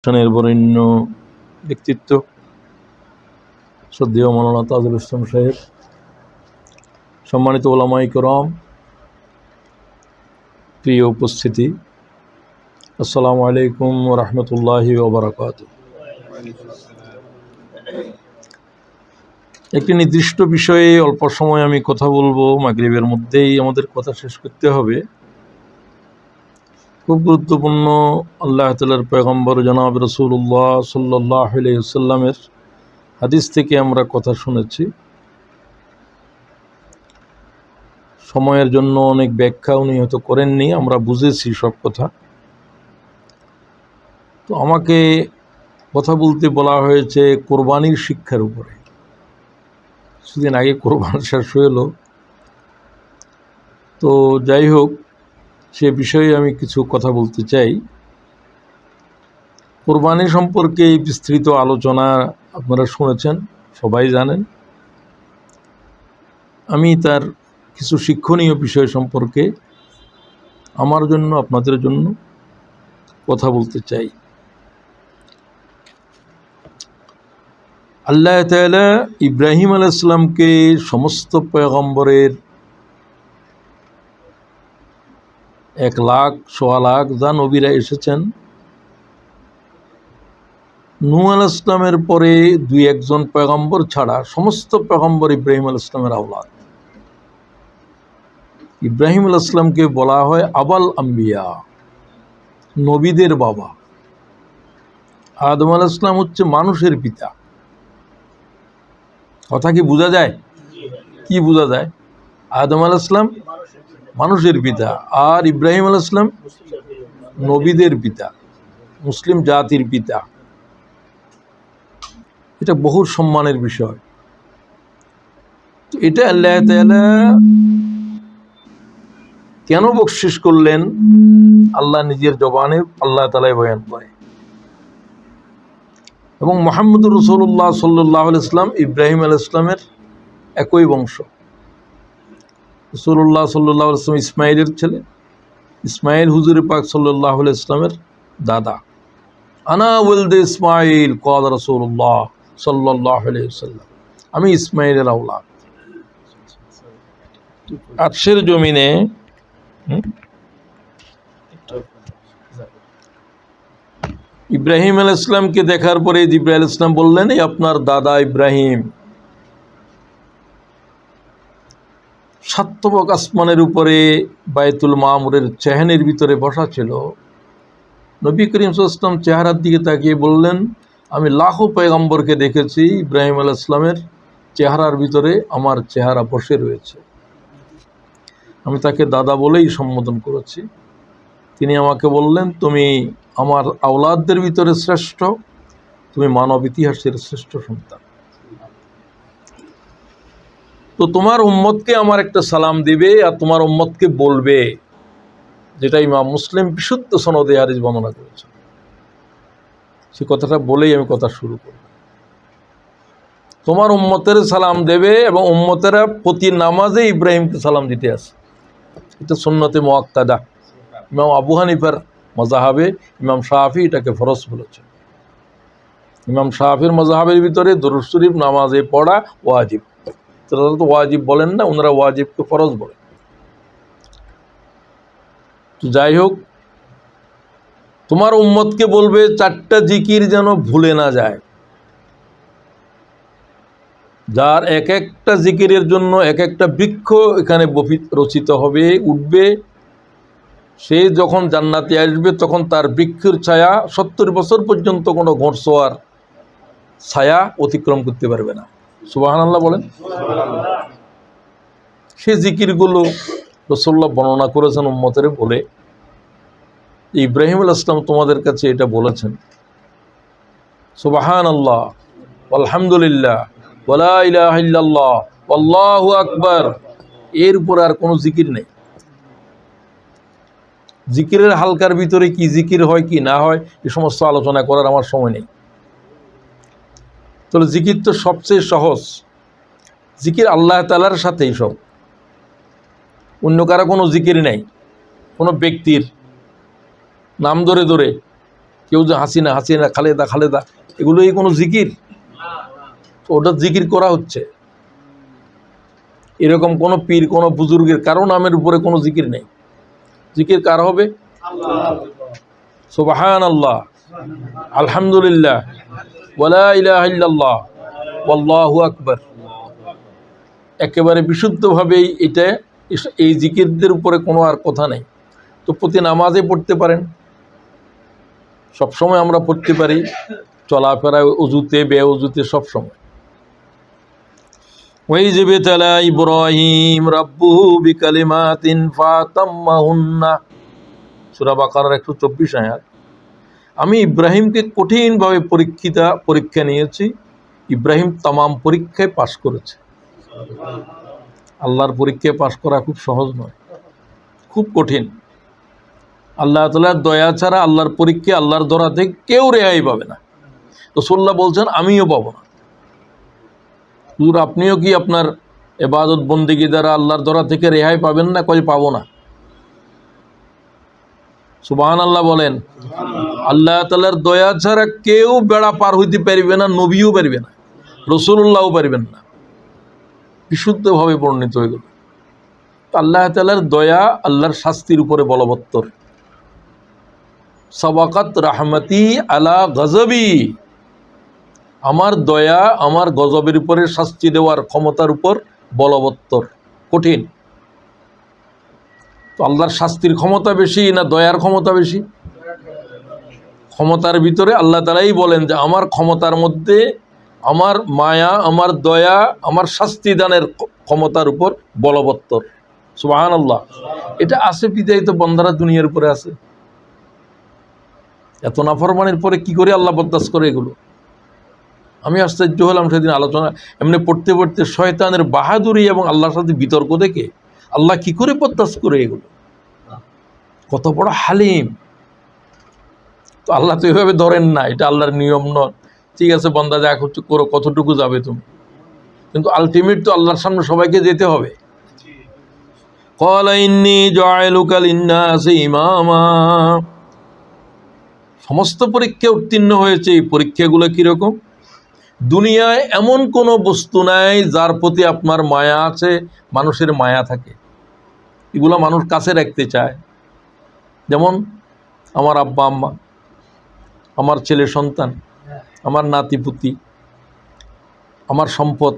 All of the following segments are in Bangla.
অনুষ্ঠানের বরেণ্য ব্যক্তিত্ব শ্রদ্ধেয় মাওলানা তাজুল ইসলাম সাহেব, সম্মানিত ওলামায়ে কেরাম, প্রিয় উপস্থিতি, আসসালামু আলাইকুম ওয়া রাহমাতুল্লাহি ওয়া বারাকাতুহু। একটি নির্দিষ্ট বিষয়ে অল্প সময় আমি কথা বলবো, মাগরিবের মধ্যেই আমাদের কথা শেষ করতে হবে। খুব গুরুত্বপূর্ণ আল্লাহ তাআলার পয়গম্বর জনাব রাসূলুল্লাহ সাল্লাল্লাহু আলাইহি ওয়াসাল্লামের হাদিস থেকে আমরা কথা শুনেছি। সময়ের জন্য অনেক ব্যাখ্যা উনি হয়তো করেননি, আমরা বুঝেছি সব কথা। তো আমাকে কথা বলতে বলা হয়েছে কোরবানির শিক্ষার উপরে। কিছুদিন আগে কোরবান শেষ হলো, তো যাই হোক, সে বিষয়ে আমি কিছু কথা বলতে চাই। কোরবানি সম্পর্কে বিস্তৃত আলোচনা আপনারা শুনেছেন, সবাই জানেন। আমি তার কিছু শিক্ষণীয় বিষয় সম্পর্কে আমার জন্য, আপনাদের জন্য কথা বলতে চাই। আল্লাহ তাআলা ইব্রাহিম আলাইহিস সালামকে সমস্ত পয়গম্বরের 1 লাখ, 1.25 লাখ যা নবীরা এসেছেন, নূহ আলাইহিস সালামের পরে 2-1 জন পয়গম্বর ছাড়া সমস্ত পয়গম্বর ইব্রাহিম আলাইহিস সালামের আওলাদ। ইব্রাহিম আলাইহিস সালামকে বলা হয় আবাল আম্বিয়া, নবীদের বাবা। আদম আলাইহিস সালাম হচ্ছে মানুষের পিতা। কথা কি বোঝা যায়? কি বোঝা যায়? আদম আলাইহিস সালাম মানুষের পিতা, আর ইব্রাহিম আলাইহিস সালাম নবীদের পিতা, মুসলিম জাতির পিতা। এটা বহু সম্মানের বিষয়। তো এটা আল্লাহ তাআলা কেন বকশিশ করলেন, আল্লাহ নিজের জবানে আল্লাহ তাআলা বয়ান করে। এবং মুহাম্মদুর রাসূলুল্লাহ সাল্লাল্লাহু আলাইহি ওয়াসাল্লাম ইব্রাহিম আলাইহিস সালামের একই বংশ। রাসূলুল্লাহ সাল্লাল্লাহু আলাইহি ওয়াসাল্লাম ইসমাইলের ছেলে, ইসমাইল হুজুর পাক সাল্লাল্লাহু আলাইহি ওয়াসাল্লামের দাদা। আনা ওয়ালদে ইসমাইল ক্বাল রাসূলুল্লাহ সাল্লাল্লাহু আলাইহি ওয়াসাল্লাম, আমি ইসমাইলের আওলাদ। আরশের জমিনে ইব্রাহিম আলাইহিস সালামকে দেখার পরে জিবরাইল আলাইহিস সালাম বললেন, এই আপনার দাদা ইব্রাহিম। সাতবক আসমানের উপরে বাইতুল মামুরের চেহানের ভিতরে বসা ছিল। নবী করিম সাল্লাল্লাহু আলাইহি ওয়াসাল্লাম চেহারার দিকে তাকিয়ে বললেন, আমি লাখো পয়গম্বরকে দেখেছি, ইব্রাহিম আলাইহিস সালামের চেহারার ভিতরে আমার চেহারা বসে রয়েছে। আমি তাকে দাদা বলেই সম্বোধন করেছি। তিনি আমাকে বললেন, তুমি আমার আওলাদদের ভিতরে শ্রেষ্ঠ, তুমি মানব ইতিহাসের শ্রেষ্ঠ সন্তান। তো তোমার উম্মতকে আমার একটা সালাম দিবে, আর তোমার উম্মতকে বলবে, যেটা ইমাম মুসলিম বিশুদ্ধ সনদে হাদিস বর্ণনা করেছেন। সে কথাটা বলেই আমি কথা শুরু করব। তোমার উম্মতের সালাম দেবে, এবং উম্মতেরা প্রতি নামাজে ইব্রাহিমকে সালাম দিতে আসে। এটা সুন্নতে মুআক্কাদা। ইমাম আবু হানিফার মাযহাবে ইমাম শাফি এটাকে ফরজ বলেছেন। ইমাম শাফির মাযহাবের ভিতরে দরুদ শরীফ নামাজে পড়া ওয়াজিব। তারা তো ওয়াজিব বলেন না, ওনারা ওয়াজিবকে ফরজ বলেন। তো যাই হোক, তোমার উম্মতকে বলবে 4টা জিকির যেন ভুলে না যায়, যার এক একটা জিকিরের জন্য এক একটা বৃক্ষ এখানে রচিত হবে, উঠবে। সে যখন জান্নাতে আসবে, তখন তার বৃক্ষের ছায়া 70 বছর পর্যন্ত কোনো ঘোড়সওয়ার ছায়া অতিক্রম করতে পারবে না। সুবহানাল্লাহ বলেন। সে জিকিরগুলো রাসূলুল্লাহ বর্ণনা করেছেন উম্মতের বলে, ইব্রাহিম আলাইহিস সালাম তোমাদের কাছে এটা বলেছেন, সুবহানাল্লাহ আলহামদুলিল্লাহ ওয়ালা ইলাহা ইল্লাল্লাহ আল্লাহু আকবার। এর উপর আর কোনো জিকির নেই। জিকিরের হালকার ভিতরে কি জিকির হয় কি না হয়, এই সমস্ত আলোচনা করার আমার সময় নেই। তাহলে জিকির তো সবচেয়ে সহজ। জিকির আল্লাহ তাআলার সাথেই সব, অন্য কারো কোনো জিকির নেই। কোনো ব্যক্তির নাম ধরে ধরে কেউ যে হাসিনা হাসিনা, খালেদা খালেদা, এগুলো এই কোনো জিকির? ওটা জিকির করা হচ্ছে। এরকম কোনো পীর, কোনো বুজুর্গের কারো নামের উপরে কোনো জিকির নেই। জিকির কার হবে? সুবহানাল্লাহ, আলহামদুলিল্লাহ, ওয়ালা ইলাহা ইল্লাল্লাহ, ওয়াল্লাহু আকবার। একেবারে বিশুদ্ধভাবেই এটা, এই জিকিরদের উপরে কোনো আর কথা নেই। তো প্রতি নামাজে পড়তে পারেন, সবসময় আমরা পড়তে পারি, চলাফেরায়, অজুতে, বেঅজুতে, সবসময়। ওয়াইয ইবতালা ইব্রাহিম রাব্বুহু বিকালিমাতিন ফাতাম্মাহুন্না, সূরা বাকারার 124 আয়াত। আমি ইব্রাহিমকে কঠিনভাবে পরীক্ষা নিয়েছি। ইব্রাহিম তামাম পরীক্ষায় পাশ করেছে। আল্লাহর পরীক্ষায় পাশ করা খুব সহজ নয়, খুব কঠিন। আল্লাহ তাআলার দয়া ছাড়া আল্লাহর পরীক্ষা, আল্লাহর ধরা থেকে কেউ রেহাই পাবে না। রাসূলুল্লাহ বলছেন, আমিও পাবো না। হুজুর, আপনিও কি আপনার ইবাদত বন্দেগী দ্বারা আল্লাহর ধরা থেকে রেহাই পাবেন না? কই পাবো না। সুবহানাল্লাহ বলেন। আল্লাহ তাআলার দয়া ছাড়া কেউ বেড়া পার হইতে পারবে না, নবীও পারবে না, রাসূলুল্লাহও পারবেন না। বিশুদ্ধভাবে বর্ণিত হয়ে গেল। আল্লাহ তাআলার দয়া আল্লাহর শাস্তির উপরে বলবত্তর। সাবাকাত রাহমাতি আলা গজবি, আমার দয়া আমার গজবের উপরে শাস্তি দেওয়ার ক্ষমতার উপর বলবত্তর, কঠিন। তো আল্লাহর শাস্তির ক্ষমতা বেশি না দয়ার ক্ষমতা বেশি? ক্ষমতার ভিতরে আল্লাহ তাআলাই বলেন যে আমার ক্ষমতার মধ্যে আমার মায়া, আমার দয়া, আমার শাস্তি দানের ক্ষমতার উপর বলবত্তর। সুবহানাল্লাহ। এটা আছে বিদায় তো বান্দারা দুনিয়ার উপরে আছে। এত নাফরমানির পরে কি করে আল্লাহ বরদাস্ত করে এগুলো? আমি আশ্চর্য হলাম সেদিন আলোচনা এমনি পড়তে পড়তে, শয়তানের বাহাদুরি এবং আল্লাহর সাথে বিতর্ক দেখে আল্লাহ কি করে বরদাস্ত করে এগুলো। কত বড় হালিম। তো আল্লাহ তো এভাবে ধরেন না, এটা আল্লাহর নিয়ম নয়। ঠিক আছে বান্দা, যা করছো করো, কতটুকু যাবে তুমি, কিন্তু আলটিমেট তো আল্লাহর সামনে সবাইকে যেতে হবে। ক্বালা ইন্নী জাইলুকা লিন্নাসি ইমামা। সমস্ত পরীক্ষা উত্তীর্ণ হয়েছে। এই পরীক্ষাগুলো কীরকম? দুনিয়ায় এমন কোনো বস্তু নাই যার প্রতি আপনার মায়া আছে, মানুষের মায়া থাকে। এগুলো মানুষ কাছে রাখতে চায়। যেমন আমার আব্বা আম্মা, আমার ছেলে সন্তান, আমার নাতিপুতি, আমার সম্পদ,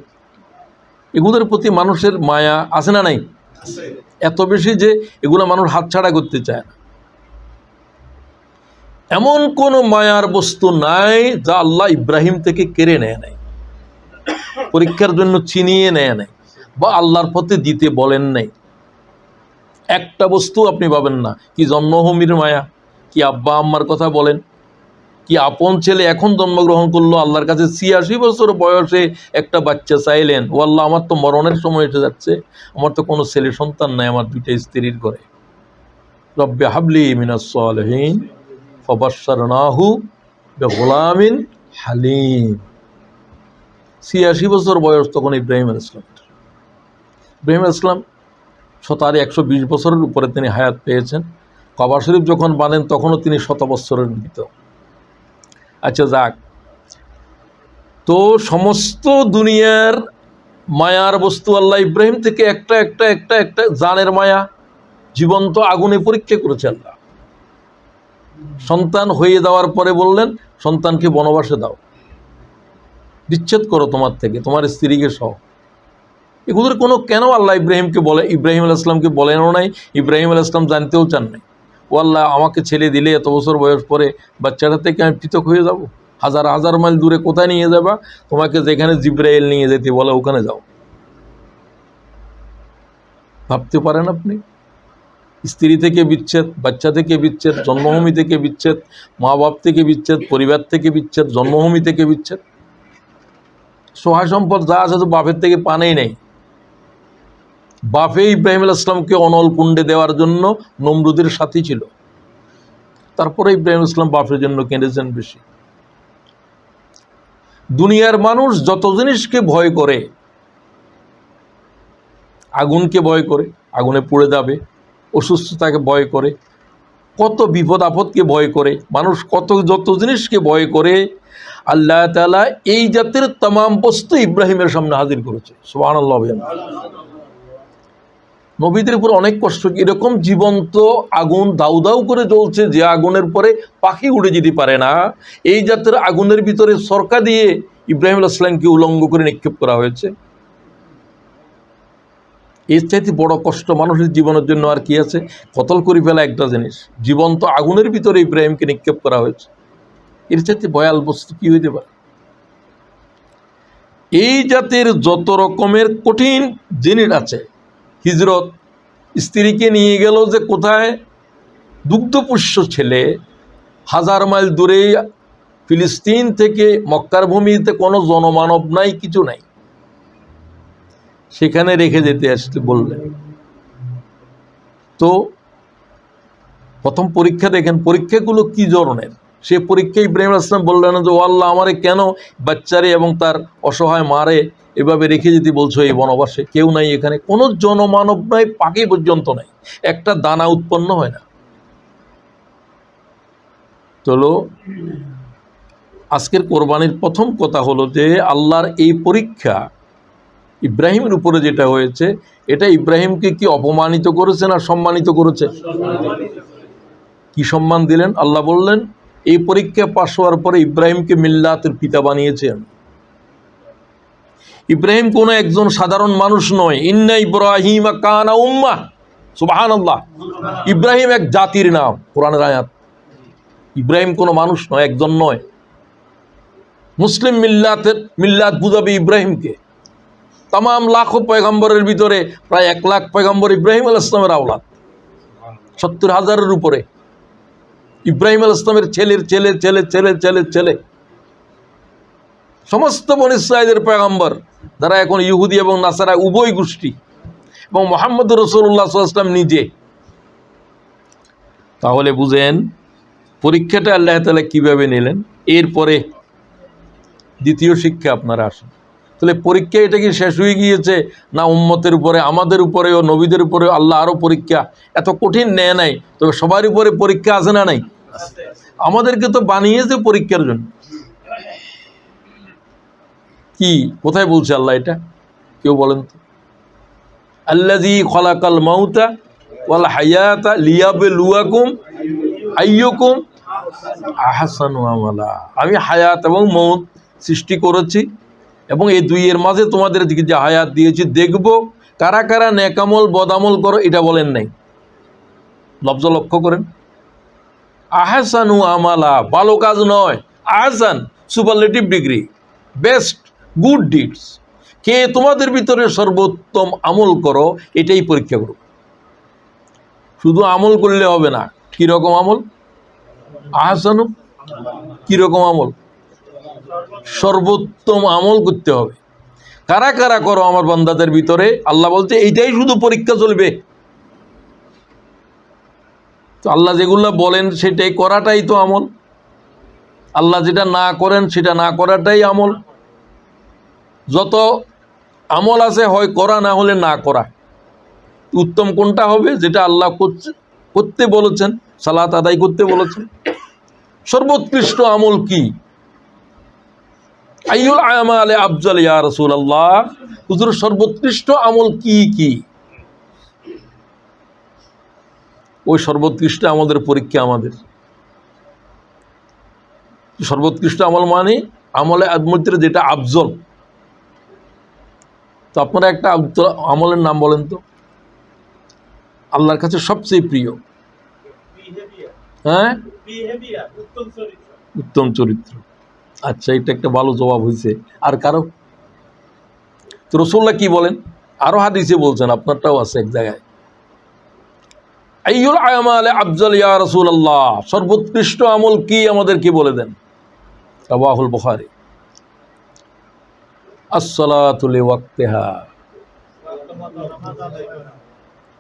এগুলোর প্রতি মানুষের মায়া আছে না নাই? এত বেশি যে এগুলো মানুষ হাতছাড়া করতে চায় না। এমন কোন মায়ার বস্তু নাই যা আল্লাহ ইব্রাহিম থেকে কেড়ে নেয় নাই, পরীক্ষার জন্য ছিনিয়ে নেয় নাই, বা আল্লাহর পথে দিতে বলেন নাই। একটা বস্তু আপনি পাবেন না। কি জন্মভূমির মায়া, কি আব্বা আম্মার কথা বলেন, কি আপন ছেলে এখন জন্মগ্রহণ করলো, আল্লাহর কাছে 86 বছর বয়সে একটা বাচ্চা চাইলেন, ও আল্লাহ আমার তো মরণের সময় এসে যাচ্ছে, আমার তো কোনো ছেলে সন্তান নাই, আমার দুইটা স্ত্রীর ঘরে, রব্বে হাবলি মিনাস সালিহিন ফাবাশশারনাহু বিগুলামিন হালিম। 86 বছর বয়স তখন ইব্রাহিম আলাইহিস সালাম। ইব্রাহিম আলাইহিস সালাম 120 বছরের উপরে তিনি হায়াত পেয়েছেন। কাবা শরীফ যখন বাঁধেন তখনও তিনি 100 বছরের ভিতর। আচ্ছা যাক, তো সমস্ত দুনিয়ার মায়ার বস্তু আল্লাহ ইব্রাহিম থেকে একটা একটা একটা একটা জানের মায়া, জীবন্ত আগুনে পরীক্ষা করেছে আল্লাহ। সন্তান হয়ে যাওয়ার পরে বললেন, সন্তানকে বনবাসে দাও, বিচ্ছেদ করো তোমার থেকে, তোমার স্ত্রীকে সহ। এগুলোর কোনো কেন আল্লাহ ইব্রাহিমকে বলে, ইব্রাহিম আলাইহিস সালামকে বলেনও নাই, ইব্রাহিম আলাইহিস সালাম জানতেও চান নাই। ও আল্লাহ, আমাকে ছেড়ে দিলে এত বছর বয়স পরে বাচ্চাটা থেকে আমি পৃথক হয়ে যাব, হাজার হাজার মাইল দূরে কোথায় নিয়ে যাবা? তোমাকে যেখানে জিব্রাইল নিয়ে যেতে বলে ওখানে যাও। ভাবতে পারেন আপনি? স্ত্রী থেকে বিচ্ছেদ, বাচ্চা থেকে বিচ্ছেদ, জন্মভূমি থেকে বিচ্ছেদ, মা বাপ থেকে বিচ্ছেদ, পরিবার থেকে বিচ্ছেদ, জন্মভূমি থেকে বিচ্ছেদ। সহায় সম্পদ যা আছে তো বাপের থেকে পানেই নেই। বাপে ইব্রাহিম আলাইহিস সালামকে অনল কুণ্ডে দেওয়ার জন্য নমরুদের সাথী ছিল, তারপরে ইব্রাহিম আলাইহিস সালাম বাপের জন্য কেঁদেছেন বেশি। দুনিয়ার মানুষ যত জিনিসকে ভয় করে, আগুনকে ভয় করে, আগুনে পুড়ে যাবে, অসুস্থতাকে ভয় করে, কত বিপদ আপদকে ভয় করে, মানুষ যত জিনিসকে ভয় করে, আল্লাহ তাআলা এই জাতের तमाम বস্তু ইব্রাহিমের সামনে হাজির করেছে। সুবহানাল্লাহ। নবীদের উপর অনেক কষ্ট, এরকম জীবন্ত আগুন দাউ দাউ করে জ্বলছে, যে আগুনের পরে পাখি উড়ে যেতে পারে না, এই জাতের আগুনের ভিতরে সরকা দিয়ে ইব্রাহিম আলাইহিস সালামকে উলঙ্গ করে নিক্ষেপ করা হয়েছে। এর চাইতে বড় কষ্ট মানুষের জীবনের জন্য আর কি আছে? কতল করে ফেলা একটা জিনিস, জীবন্ত আগুনের ভিতরে ইব্রাহিমকে নিক্ষেপ করা হয়েছে, এর চাইতে ভয়াল বস্তু কি হইতে পারে? এই জাতের যত রকমের কঠিন জিনিস আছে, হিজরত, স্ত্রীকে নিয়ে গেল যে কোথায়, দুগ্ধপুষ্য ছেলে, 1000 মাইল দূরে ফিলিস্তিন থেকে, মক্কার ভূমিতে কোনো জনমানব নাই, কিছু নাই, সেখানে রেখে যেতে আসতে বললেন। তো প্রথম পরীক্ষা দেখেন, পরীক্ষাগুলো কি ধরনের। সে পরীক্ষা ইব্রাহিম আলাইহিস সালাম বললেন যে, ও আল্লাহ, আমারে কেন বাচ্চারে এবং তার অসহায় মারে এভাবে রেখে যেতে বলছো এই বনবাসে? কেউ নাই এখানে, কোনো জনমানব নাই, পাখি পর্যন্ত নাই, একটা দানা উৎপন্ন হয় না। চলো, আজকের কোরবানির প্রথম কথা হলো যে আল্লাহর এই পরীক্ষা ইব্রাহিমের উপরে যেটা হয়েছে, এটা ইব্রাহিমকে কি অপমানিত করেছে না সম্মানিত করেছে? কি সম্মান দিলেন? আল্লাহ বললেন, এই পরীক্ষা পাশ হওয়ার পরে ইব্রাহিমকে মিল্লাতের পিতা বানিয়েছেন। ইব্রাহিম কোনো একজন সাধারণ মানুষ নয়। ইন্না ইব্রাহিম কানা উম্মাহ, সুবহানাল্লাহ। ইব্রাহিম এক জাতির নাম, কোরআনের আয়াত। ইব্রাহিম কোনো মানুষ নয়, একজন নয়। মুসলিম মিল্লাত বুঝাবে ইব্রাহিমকে। তাম লাখো পয়গম্বরের ভিতরে প্রায় 1 লাখ পয়গম্বর ইব্রাহিম আলাইহিস সালামের আওলাদ, 70,000-এর উপরে। ইব্রাহিম আলাইহিস সালামের ছেলের ছেলে ছেলে ছেলে ছেলে ছেলে, সমস্ত বনী ইসরাঈলের পয়গম্বর, যারা এখন ইহুদি এবং নাসারা উভয় গোষ্ঠী, এবং মুহাম্মদ রাসূলুল্লাহ সাল্লাল্লাহু আলাইহি ওয়াসাল্লাম নিজে। তাহলে বুঝেন পরীক্ষাটা আল্লাহ তাআলা কিভাবে নিলেন। এরপরে দ্বিতীয় শিক্ষা আপনারা আসেন। তাহলে পরীক্ষা এটা কি শেষ হয়ে গিয়েছে? না, উম্মতের উপরে, আমাদের উপরেও, নবীদের উপরেও আল্লাহ আরও পরীক্ষা এত কঠিন নেয় নাই, তবে সবার উপরে পরীক্ষা আছে না নাই? আমাদেরকে তো বানিয়েছে পরীক্ষার জন্য। কি, কোথায় বলছে আল্লাহ এটা? কেউ বলেন তো। আল্লাযী খালাকাল মাউতা ওয়াল হায়াতা লিয়াবলুয়াকুম আইয়ুকুম আহসানু আমালা। আমি হায়াত এবং মউত সৃষ্টি করেছি, এবং এই দুইয়ের মাঝে তোমাদের দিকে যে হায়াত দিয়েছি, দেখব কারা কারা নেকামল বদামল করো। এটা বলেন নাই, লফজ লক্ষ্য করেন। আহসানু আমালা, ভালো কাজ নয়, আহসান superlative degree, best, good deeds. কে তোমাদের ভিতরে সর্বোত্তম আমল করো, এটাই পরীক্ষা করো। শুধু আমল করলে হবে না। কিরকম আমল? আহসানু, কিরকম আমল? সর্বোত্তম আমল করতে হবে। কারা কারা করো আমার বান্দাদের ভিতরে, আল্লাহ বলছে এইটাই শুধু পরীক্ষা চলবে। তো আল্লাহ যেগুলো বলেন সেটাই করাটাই তো আমল। আল্লাহ যেটা না করেন সেটা না করাটাই আমল। যত আমল আছে, হয় করা, না হলে না করা। উত্তম কোনটা হবে? যেটা আল্লাহ করতে বলেছেন, সালাত আদায় করতে বলেছেন। সর্বোৎকৃষ্ট আমল কি? আইয়ুল আমালে আফজাল ইয়া রাসূলুল্লাহ, হুজুর সর্বোৎকৃষ্ট আমল কি কি? ওই সর্বোৎকৃষ্ট আমাদের পরীক্ষা। আমাদের সর্বোৎকৃষ্ট আমল মানে আমলে মধ্যে যেটা আফজল। তো আপনারা একটা আমলের নাম বলেন তো, আল্লাহর কাছে সবচেয়ে প্রিয়। হ্যাঁ, উত্তম চরিত্র। আচ্ছা, এটা একটা ভালো জবাব হয়েছে। আর কারো? তো রাসূলুল্লাহ কি বলেন? আরো হাদিসে বলছেন, আপনারটাও আছে এক জায়গায়। আইয়ুল আমালে আফজাল ইয়া রাসূলুল্লাহ, সর্বোৎকৃষ্ট আমল কি আমাদের কি বলে দেন। রাওয়াহুল বুখারী। আসসালাতু লিওয়াক্তিহা,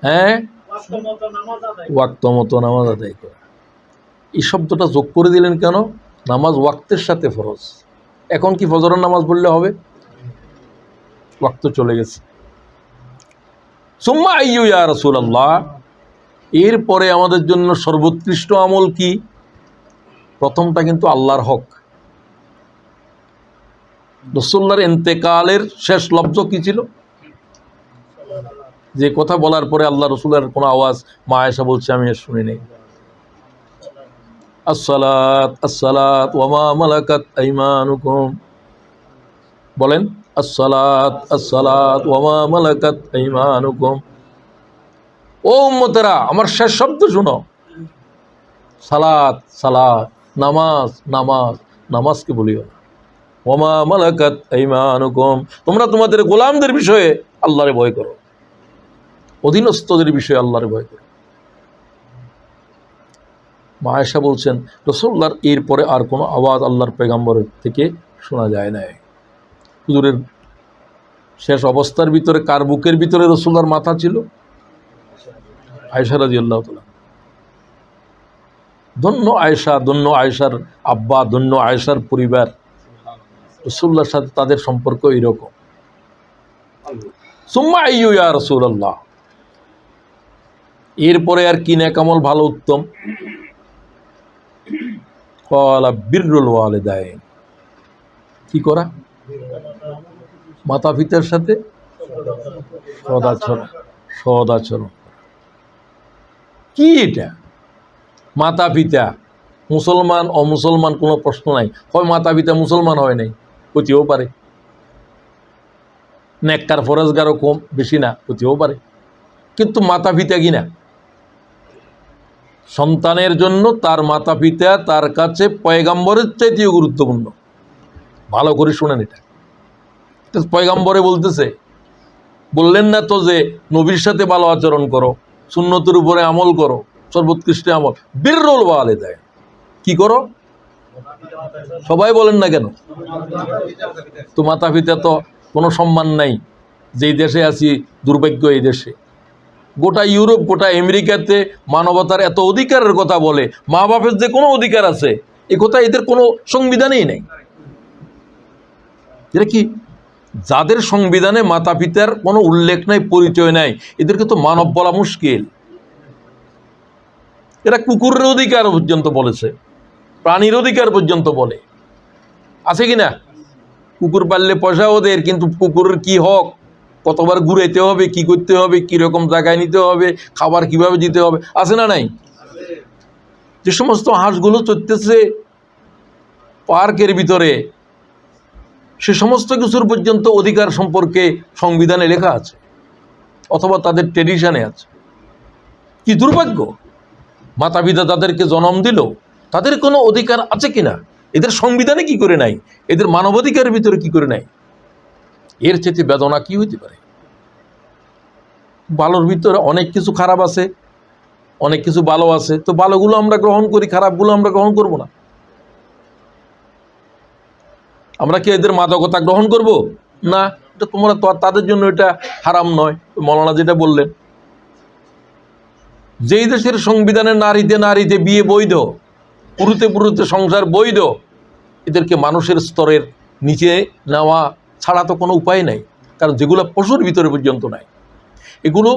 হ্যাঁ, ওয়াক্ত মতো নামাজ আদায় করা। এই শব্দটা যোগ করে দিলেন কেন? নামাজ ওয়াক্তের সাথে ফরজ। এখন কি ফজরের নামাজ পড়লে হবে? ওয়াক্ত চলে গেছে। সুম্মা আইয়ু ইয়া রাসূলুল্লাহ, এরপরে আমাদের জন্য সর্বোৎকৃষ্ট আমল কি? প্রথমটা কিন্তু আল্লাহর হক। রাসূলুল্লাহর ইন্তেকালের শেষ লফজ কি ছিল? যে কথা বলার পরে আল্লাহ রসুলের কোনো আওয়াজ মা আয়েশা বলছে আমি আর শুনি নেই, আসসালাত আসসালাত ওয়া মা মালাকাত আইমানুকুম। বলেন আসসালাত আসসালাত ওয়া মা মালাকাত আইমানুকুম। ও উম্মতেরা, আমার শেষ শব্দ শুনো, সালাত সালাত, নামাজ নামাজ, নামাজকে বলিও না। ওয়া মা মালাকাত আইমানুকুম, তোমরা তোমাদের গোলামদের বিষয়ে আল্লাহরে ভয় করো, অধীনস্থদের বিষয়ে আল্লাহরে ভয় করো। মা আয়েশা বলছেন রাসূলুল্লাহর এরপরে আর কোনো আওয়াজ আল্লাহর পয়গম্বরের থেকে শোনা যায় নাই। হুজুরের শেষ অবস্থার ভিতরে কার বুকের ভিতরে রাসূলুল্লাহর মাথা ছিল? আয়েশা রাদিয়াল্লাহু তাআলা। ধন্য আয়েশা, ধন্য আয়েশার আব্বা, ধন্য আয়েশার পরিবার। রাসূলুল্লাহর সাথে তাদের সম্পর্ক এইরকম। সুম্মা আইয়ু ইয়া রাসূলুল্লাহ, এরপরে আর কি নেক আমল ভালো উত্তম? ক্বালা বিররুল ওয়ালিদাইন, কি করা? মাতা পিতার সাথে সদাচরণ। সদাচরণ কি এটা? মাতা পিতা মুসলমান অমুসলমান কোনো প্রশ্ন নাই, হয় মাতা পিতা মুসলমান হয় নাই, হতেও পারে, নেককার ফরজগারও কম বেশি না, হতেও পারে, কিন্তু মাতা পিতা কি না? সন্তানের জন্য তার মাতা পিতা তার কাছে পয়গাম্বরের চাইতেও গুরুত্বপূর্ণ। ভালো করে শুনেন, এটা পয়গাম্বরে বলতেছে, বললেন না তো যে নবীর সাথে ভালো আচরণ করো, সুন্নতের উপরে আমল করো, সর্বোৎকৃষ্ট আমল বিররুল ওয়ালিদাইন। কি করো? সবাই বলেন না কেন? তো মাতা পিতা তো কোনো সম্মান নাই। যেই দেশে আছি দুর্ভাগ্য, এই দেশে গোটা ইউরোপ গোটা আমেরিকাতে মানবতার এত অধিকারের কথা বলে, মা বাপের যে কোনো অধিকার আছে এ কথা এদের কোনো সংবিধানেই নেই। এরা কি, যাদের সংবিধানে মাতা পিতার কোনো উল্লেখ নাই, পরিচয় নাই, এদেরকে তো মানব বলা মুশকিল। এরা কুকুরের অধিকার পর্যন্ত বলেছে, প্রাণীর অধিকার পর্যন্ত বলে, আছে কি না? কুকুর পাললে পয়সা ওদের, কিন্তু কুকুরের কি হক, কতবার ঘুরাইতে হবে, কি করতে হবে, কিরকম জায়গায় নিতে হবে, খাবার কিভাবে দিতে হবে, আছে না নাই? যে সমস্ত হাঁসগুলো চলতেছে পার্কের ভিতরে, সে সমস্ত কিছুর পর্যন্ত অধিকার সম্পর্কে সংবিধানে লেখা আছে, অথবা তাদের ট্রেডিশনে আছে। কি দুর্ভাগ্য! মাতা পিতা তাদেরকে জন্ম দিল, তাদের কোনো অধিকার আছে কিনা এদের সংবিধানে কি করে নাই, এদের মানবাধিকারের ভিতরে কি করে নাই? এর চেয়ে বেদনা কি হইতে পারে? ভালোর ভিতরে অনেক কিছু খারাপ আছে, অনেক কিছু ভালো আছে, তো ভালোগুলো আমরা গ্রহণ করি, খারাপগুলো আমরা গ্রহণ করব না। আমরা কি এদের মাদকতা গ্রহণ করব? না, এটা তোমরা তো তাদের জন্য এটা হারাম নয়। মৌলানা যেটা বললেন, যেই দেশের সংবিধানে নারীতে নারীতে বিয়ে বৈধ, পুরুতে পুরুতে সংসার বৈধ, এদেরকে মানুষের স্তরের নিচে নেওয়া ছাড়া তো কোনো উপায় নাই। কারণ যেগুলো পশুর ভিতরে পর্যন্ত নাই, এগুলো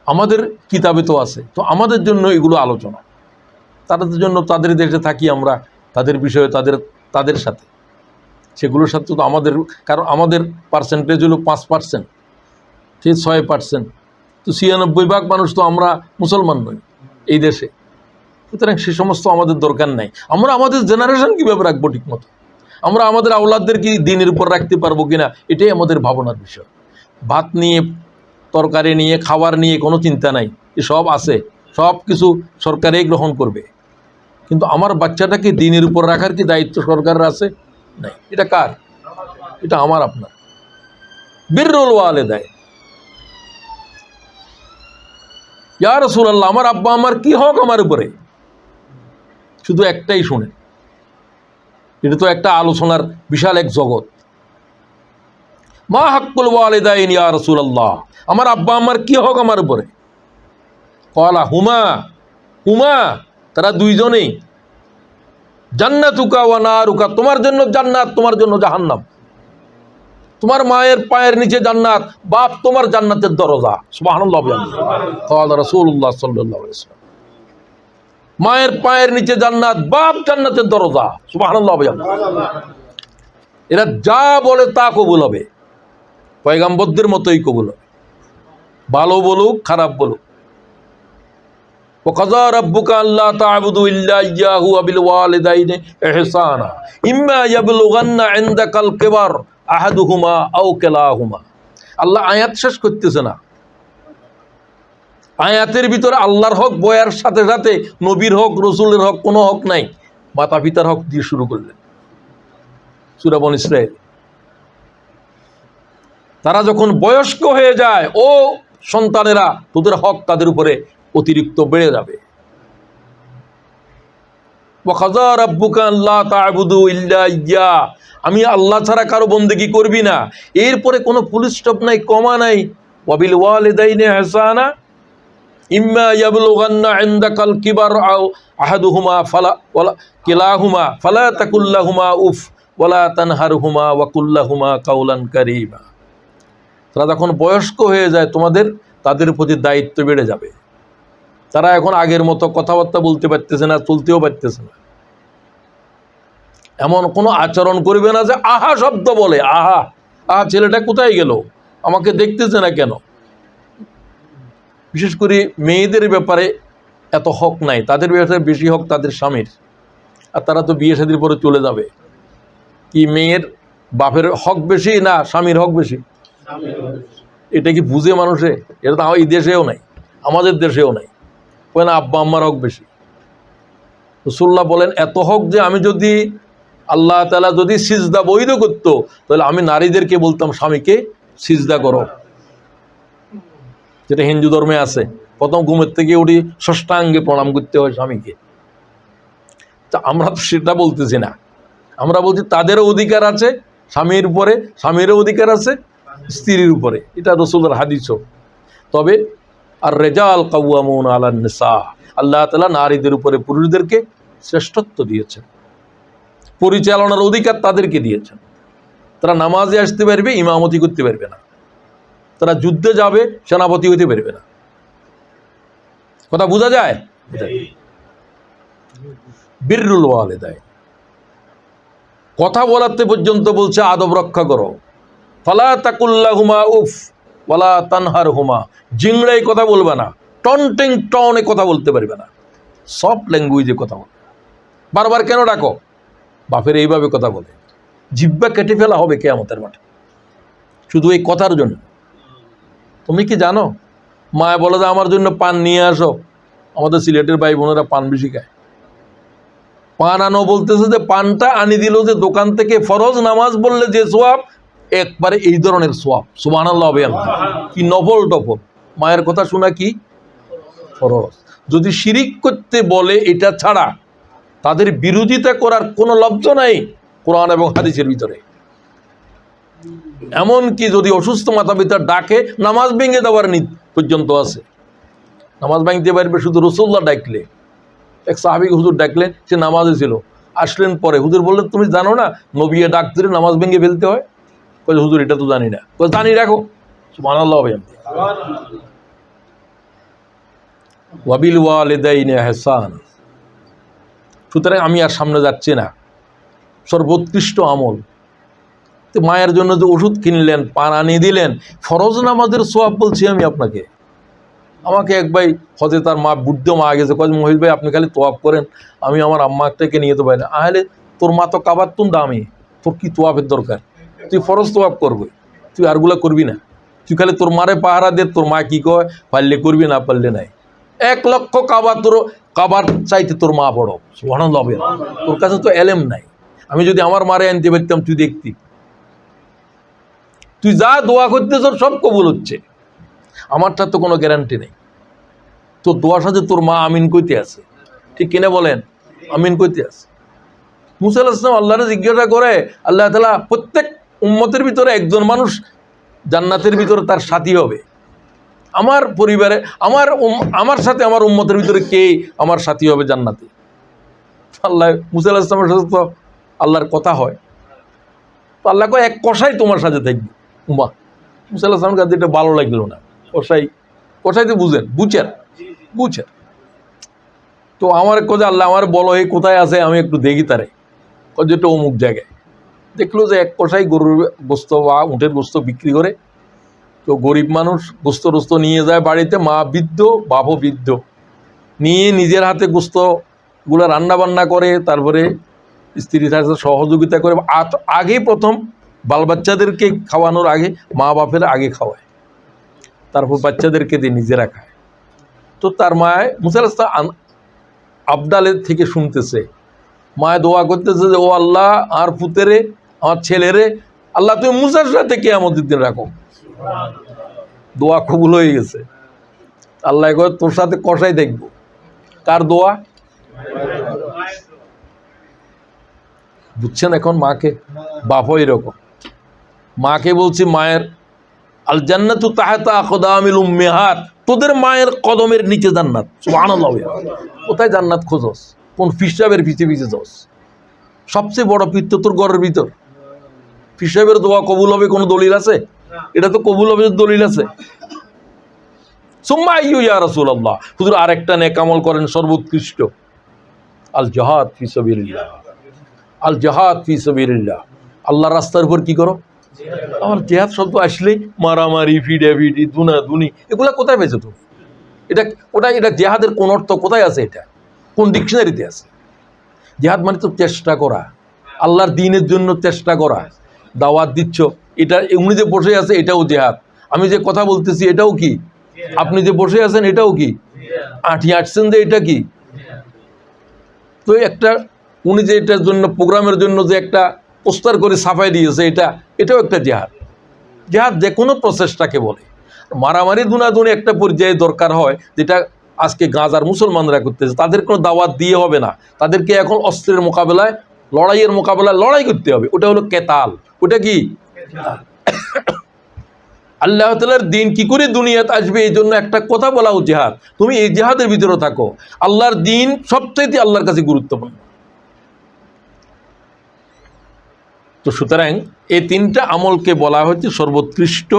আমাদের কিতাবে তো আছে, তো আমাদের জন্য এগুলো আলোচনা। তাদের জন্য তাদের দেশে থাকি আমরা, তাদের বিষয়ে তাদের সাথে, সেগুলোর সাথে তো আমাদের, কারণ আমাদের পার্সেন্টেজ হলো 5%, সেই 6%, তো 96% মানুষ তো আমরা মুসলমান নই এই দেশে। সুতরাং সে সমস্ত আমাদের দরকার নাই। আমরা আমাদের জেনারেশন কীভাবে রাখবো ঠিক মতো, আমরা আমাদের আওলাদদের কি দিনের উপর রাখতে পারবো কিনা, এটাই আমাদের ভাবনার বিষয়। ভাত নিয়ে, তরকারি নিয়ে, খাবার নিয়ে কোনো চিন্তা নাই, এসব আছে, সব কিছু সরকারই গ্রহণ করবে, কিন্তু আমার বাচ্চাটাকে দিনের উপর রাখার কি দায়িত্ব সরকারের আছে? নাই। এটা কার? এটা আমার আপনার। বিররুল ওয়ালিদাইন। ইয়া রাসূলুল্লাহ, আমার আব্বা আমার কি হক আমার উপরে? শুধু একটাই শুনে, এটা তো একটা আলোচনার বিশাল এক জগৎ। মা হাক্কুল ওয়ালিদাইন ইয়া রাসূলুল্লাহ, আমার আব্বা আমার কি হক আমার উপরে? ক্বালা হুমা, হুমা, তারা দুইজনেই, জান্নাতুকা ওয়া নারুকা, তোমার জন্য জান্নাত, তোমার জন্য জাহান্নাম। তোমার মায়ের পায়ের নিচে জান্নাত, বাপ তোমার জান্নাতের দরজা। সুবহানাল্লাহ। ক্বালা রাসূলুল্লাহ সাল্লাল্লাহু আলাইহি ওয়াসাল্লাম, মায়ের পায়ের নিচে জান্নাত, বাপ জান্নাতের দরজা। সুবহানাল্লাহ। এরা যা বলে তা কবুল হবে, পয়গম্বরদের মতোই কবুল হবে, ভালো বলুক খারাপ বলুক। وقضى ربك ألا تعبدوا إلا إياه وبالوالدين إحسانا إما يبلغن عندك الكبر أحدهما أو كلاهما। আল্লাহ আয়াত শেষ করতেছে না, আয়াতের ভিতরে আল্লাহর হক বয়ার সাথে সাথে নবীর হক রসুলের হক কোনো হক নাই, মাতা পিতার হক দিয়ে শুরু করলেন। সূরা বনী ইসরাঈল। তারা যখন বয়স্ক হয়ে যায়, ও সন্তানেরা, তোদের হক তাদের উপরে অতিরিক্ত বেড়ে যাবে। ওয়াকাযা রাব্বুকা আল্লা তা'বুদু ইল্লা ইয়্যা, আমি আল্লাহ ছাড়া কারো বন্দেগী করবি না। এরপরে কোনো ফুল স্টপ নাই, কমা নাই। ওয়াবিল ওয়ালিদাইনি ইহসানা ইম্মা ইয়াবলুগান্না ইনদাকাল কিবার আও আহাদুহুমা ফালা ওয়ালা কিলাহুমা ফালা তাকুল্লাহুমা উফ ওয়ালা তানহারহুমা ওয়া কুল্লাহুমা কাওলান কারীমা। তারা যখন বয়স্ক হয়ে যায় তোমাদের, তাদের প্রতি দায়িত্ব বেড়ে যাবে। তারা এখন আগের মতো কথাবার্তা বলতে পারতেছে না, চলতেও পারতেছে না। এমন কোনো আচরণ করবে না যে আহা শব্দ বলে, আহা আহা ছেলেটা কোথায় গেল, আমাকে দেখতেছে না কেন। বিশেষ করে মেয়েদের ব্যাপারে এত হক নাই, তাদের ব্যাপারে বেশি হক তাদের স্বামীর। আর তারা তো বিয়ে শাদীর পরে চলে যাবে। কি মেয়ের বাপের হক বেশি না স্বামীর হক বেশি? এটা কি বুঝে মানুষে? এটা তো এই দেশেও নাই, আমাদের দেশেও নাই। না আব্বা আম্মার হক বেশি। রাসূলুল্লাহ বলেন এত হক যে আমি যদি আল্লাহ তাআলা যদি সিজদা বৈধ করতো, তাহলে আমি নারীদেরকে বলতাম স্বামীকে সিজদা করো, যেটা হিন্দু ধর্মে আছে। প্রথম ঘুমের থেকে উঠি ষষ্ঠাঙ্গে প্রণাম করতে হয় স্বামীকে। তা আমরা তো সেটা বলতেছি না, আমরা বলছি তাদেরও অধিকার আছে স্বামীর উপরে, স্বামীরও অধিকার আছে স্ত্রীর উপরে। এটা রাসূলের হাদিসও। তবে আর রিজাল কাওয়ামুন আলান নিসা, আল্লাহ তাআলা নারীদের উপরে পুরুষদেরকে শ্রেষ্ঠত্ব দিয়েছেন, পরিচালনার অধিকার তাদেরকে দিয়েছেন। তারা নামাজে আসতে পারবে, ইমামতি করতে পারবে না। তারা যুদ্ধে যাবে, সেনাপতি হইতে পারবে না। কথা বোঝা যায়? বিররুল ওয়ালিদাইন, কথা বলাতে পর্যন্ত বলছে আদব রক্ষা করো। ফালা তাকুল্লাহুমা উফ ওয়ালা তানহারহুমা, জিংড়াই কথা বলবে না, টনটিং টনে কথা বলতে পারবে না, সফট ল্যাঙ্গুয়েজে কথা বলবে। বারবার কেন ডাকো? বাপের এইভাবে কথা বলে, জিহ্বা কেটে ফেলা হবে কিয়ামতের মাঠে শুধু এই কথার জন্য। তুমি কি জানো মায় বলে যে আমার জন্য পান নিয়ে আসো? আমাদের সিলেটের ভাই বোনেরা পান বেশি খায়। পান আনো বলতেছে যে পানটা আনি দিল যে দোকান থেকে, ফরজ নামাজ বললে যে সোয়াব, একবারে এই ধরনের সোয়াব। সুবহানাল্লাহ। কি নফল টফল, মায়ের কথা শোনা কি ফরজ। যদি শিরিক করতে বলে এটা ছাড়া, তাদের বিরোধিতা করার কোনো লজ্জা নাই কোরআন এবং হাদিসের ভিতরে। এমনকি যদি অসুস্থ মাতা পিতা ডাকে, নামাজ ভেঙে দেওয়ার নীতি পর্যন্ত আছে। নামাজ ভাঙতে পারবে শুধু রাসূলুল্লাহ ডাকলে। এক সাহাবী হুজুর ডাকলেন, সে নামাজে ছিল, আসলেন পরে, হুজুর বললেন তুমি জানো না নবী ডাক দিলে নামাজ ভেঙে ফেলতে হয়? কই হুজুর এটা তো জানি না। কই জানি, রাখো। সুবহানাল্লাহ। ওয়াবিল ওয়ালিদাইনি ইহসান। সুতরাং আমি আর সামনে যাচ্ছি না, সর্বোৎকৃষ্ট আমল। তো মায়ের জন্য যে ওষুধ কিনলেন, পান আনিয়ে দিলেন, ফরজ নামাজের সোয়াব বলছি আমি আপনাকে। আমাকে এক ভাই হজে, তার মা বুদ্ধ মা গেছে, কয় মহিল ভাই আপনি খালি তোয়াব করেন, আমি আমার আম্মাটাকে নিয়ে যেতে পারি না। আহলে তোর মা তো কাবার তুন দামি, তোর কি তোয়াবের দরকার? তুই ফরজ তোয়াব করবি, তুই আরগুলা করবি না। তুই খালি তোর মারে পাহারা দে, তোর মা কি কয় পারলে করবি, না পারলে নাই। 1 লক্ষ কাবার, তোর কাবার চাইতে তোর মা বড়। সুবহানাল্লাহ। তোর কাছে তো এলেম নাই। আমি যদি আমার মারে আনতে পারতাম, তুই দেখতি, তুই যা দোয়া করতেছ সব কবুল হচ্ছে। আমারটা তো কোনো গ্যারান্টি নেই। তোর দোয়ার সাথে তোর মা আমিন কইতে আছে, ঠিক কিনা বলেন? আমিন কইতে আছে। মুসা আলাইহিস সালাম আল্লাহরে জিজ্ঞাসা করে, আল্লাহ তাআলা প্রত্যেক উম্মতের ভিতরে একজন মানুষ জান্নাতের ভিতরে তার সাথী হবে। আমার পরিবারে আমার সাথে আমার উম্মতের ভিতরে কে আমার সাথী হবে জান্নাতে? আল্লাহ মুসা আলাইহিস সালামের সাথে তো আল্লাহর কথা হয়। তো আল্লাহ কয় এক কষাই তোমার সাথে থাকবে। উমা মুসা আলাইহিস সালামের কাছে এটা ভালো লাগলো না। কষাই কষাই তো বুঝেন। তো আমার কোথায় আল্লাহ আমার বলো এই কোথায় আছে আমি একটু দেখি তারে, যেটা অমুক জায়গায়। দেখলো যে এক কষাই গরুর গোস্ত বা উটের গোস্ত বিক্রি করে। তো গরিব মানুষ গোস্ত টোস্ত নিয়ে যায় বাড়িতে, মা বৃদ্ধ বাপও বৃদ্ধ, নিয়ে নিজের হাতে গোস্তগুলো রান্না বান্না করে, তারপরে স্ত্রীর সাথে সহযোগিতা করে। আগেই প্রথম বাল বাচ্চাদেরকে খাওয়ানোর আগে মা বাপের আগে খাওয়ায়, তারপর বাচ্চাদেরকে দিয়ে নিজেরা খায়। তো তার মায় মুসা আলাইহিস সালাম আবদালের থেকে শুনতেছে, মায় দোয়া করতেছে যে ও আল্লাহ আর পুতেরে আমার ছেলেরে আল্লাহ তুমি মুসার সাথে কিয়ামতের দিন রাখো। দোয়া কবুল হয়ে গেছে। আল্লাহ কয় তোর সাথে কষাই দেখবো। কার দোয়া? বুঝছেন এখন মাকে বাপও এরকম। মাকে বলছি মায়ের আল জান্নাতু তাহতা আকদামিল উম্মাহাত, তোদের মায়ের কদমের নিচে জান্নাত। সুবহানাল্লাহ। কোথায় জান্নাত খোঁজস? কোন ফিসাবের পিছে পিছে যাস? সবচেয়ে বড় পীর তো তোর ঘরের ভিতর। ফিসাবের দোয়া কবুল হবে কোনো দলিল আছে? এটা তো কবুল হবে দলিল আছে। সুম্মা আইয়ু ইয়া রাসূলুল্লাহ, হুজুর আরেকটা নেক আমল করেন সর্বোৎকৃষ্ট, আল জিহাদ ফি সাবিলিল্লাহ। আল জিহাদ ফি সাবিলিল্লাহ, আল্লাহর রাস্তার উপর কি করো? আমার জিহাদ শব্দ আসলেই মারামারি, ফিডাফিডি, দুনাদুনি, এগুলা কোথায় পেয়েছো তুমি? এটা জিহাদের কোন অর্থ কোথায় আছে? এটা কোন ডিকশনারিতে আছে? জিহাদ মানে তো চেষ্টা করা, আল্লাহর দ্বীনের জন্য চেষ্টা করা। দাওয়াত দিচ্ছ, এটা উনি যে বসে আছে এটাও জিহাদ। আমি যে কথা বলতেছি এটাও কি? আপনি যে বসে আছেন এটাও কি? আঁটছেন যে এটা কি? তো একটা উনি যে এটার জন্য প্রোগ্রামের জন্য যে একটা পোস্টার করে ছাপাই দিয়েছে, এটাও একটা জিহাদ। জিহাদ যে কোনো প্রচেষ্টাকে বলে। মারামারি দুনাদুনি একটা পর্যায়ে দরকার হয়, যেটা আজকে গাজার মুসলমানরা করতেছে। তাদের কোনো দাওয়াত দিয়ে হবে না, তাদেরকে এখন অস্ত্রের মোকাবেলায়, লড়াইয়ের মোকাবেলায় লড়াই করতে হবে। ওটা হলো কেতাল। ওটা কি? আল্লাহ তাআলার দিন কি করে দুনিয়াতে আসবে, এই জন্য একটা কথা বলা জিহাদ। তুমি এই জিহাদের ভিতরে থাকো। আল্লাহর দিন সবচাইতে আল্লাহর কাছে গুরুত্বপূর্ণ। তো সুতরাং এই তিনটা আমলকে বলা হচ্ছে সর্বোৎকৃষ্ট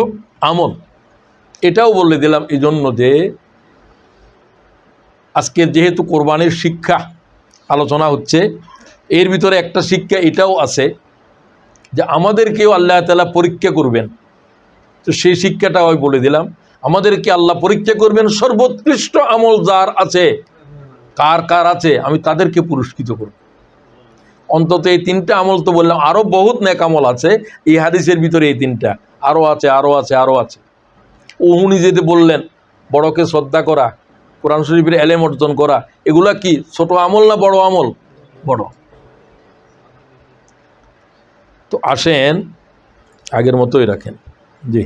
আমল। এটাও বলে দিলাম এই জন্য যে আজকে যেহেতু কোরবানির শিক্ষা আলোচনা হচ্ছে, এর ভিতরে একটা শিক্ষা এটাও আছে যে আমাদেরকেও আল্লাহ তাআলা পরীক্ষা করবেন। তো সেই শিক্ষাটাও আমি বলে দিলাম, আমাদেরকে আল্লাহ পরীক্ষা করবেন। সর্বোৎকৃষ্ট আমল যার আছে, কার আছে, আমি তাদেরকে পুরস্কৃত করব। অন্তত এই তিনটা আমল তো বললাম, আরো বহুত নেক আমল আছে এই হাদিসের ভিতরে। এই তিনটা আরো আছে। উনি যেতে বললেন বড়কে শ্রদ্ধা করা, কোরআন শরীফের এলেম অর্জন করা, এগুলা কি ছোট আমল না বড় আমল? বড়। তো আসেন আগের মতোই রাখেন। জি,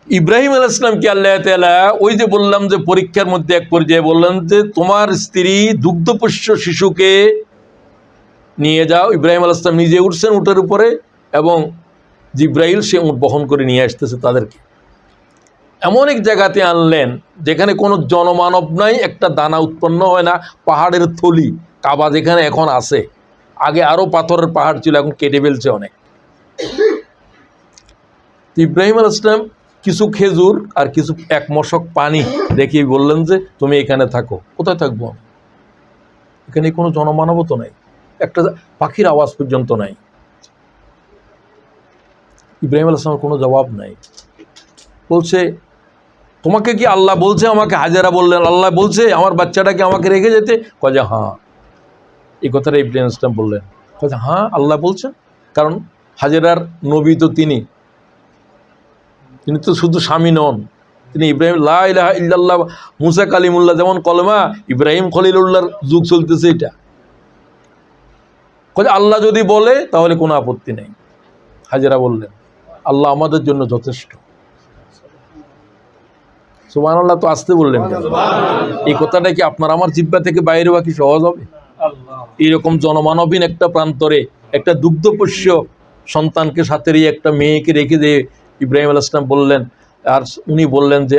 ইব্রাহিম আলাইহিস সালামকে আল্লাহ তাআলা ওই যে বললাম যে পরীক্ষার মধ্যে এক পর্যায়ে বললেন যে তোমার স্ত্রী দুগ্ধপোষ্য শিশুকে নিয়ে যাও। ইব্রাহিম আলাইহিস সালাম নিজে উঠছেন উটের উপরে, এবং জিব্রাইল সে উট বহন করে নিয়ে আসতেছে তাদেরকে। এমন এক জায়গাতে আনলেন যেখানে কোনো জনমানব নাই, একটা দানা উৎপন্ন হয় না, পাহাড়ের থলি। কাবা যেখানে এখন আছে, আগে আরো পাথরের পাহাড় ছিল, এখন কেটে ফেলছে অনেক। ইব্রাহিম আলাইহিস সালাম কিছু খেজুর আর কিছু এক মশক পানি রেখে বললেন যে তুমি এখানে থাকো। কোথায় থাকবো? এখানে কোনো জনমানব তো নাই, একটা পাখির আওয়াজ পর্যন্ত নাই। ইব্রাহিম আলাইহিস সালামের কোনো জবাব নাই। বলছে তোমাকে কি আল্লাহ বলছে? আমাকে হাজেরা বললেন আল্লাহ বলছে আমার বাচ্চাটাকে আমাকে রেখে যেতে। কয়ে হ্যাঁ, এই কথাটা ইব্রাহিম আলাইহিস সালাম বললেন। কয়ে হ্যাঁ আল্লাহ বলছেন, কারণ হাজেরার নবী তো তিনি তো শুধু স্বামী নন, তিনি ইব্রাহিম লা ইলাহা ইল্লাল্লাহ মুসা কালিমুল্লাহ যেমন কলমা, ইব্রাহিম খলিলুল্লাহর যুগ চলতেছে। এটা কয়ে আল্লাহ যদি বলে তাহলে কোনো আপত্তি নেই। হাজেরা বললেন আল্লাহ আমাদের জন্য যথেষ্ট। সুবহানাল্লাহ। তো আসতে বললেন কেন? এই কথাটা কি আপনার আমার জিহ্বা থেকে বাইরে হওয়া কি সহজ হবে? এইরকম জনমানবহীন একটা প্রান্তরে একটা দুগ্ধপোষ্য সন্তানকে সাথে একটা মেয়েকে রেখে দিয়ে ইব্রাহিম আলাইহিস সালাম বললেন, আর উনি বললেন যে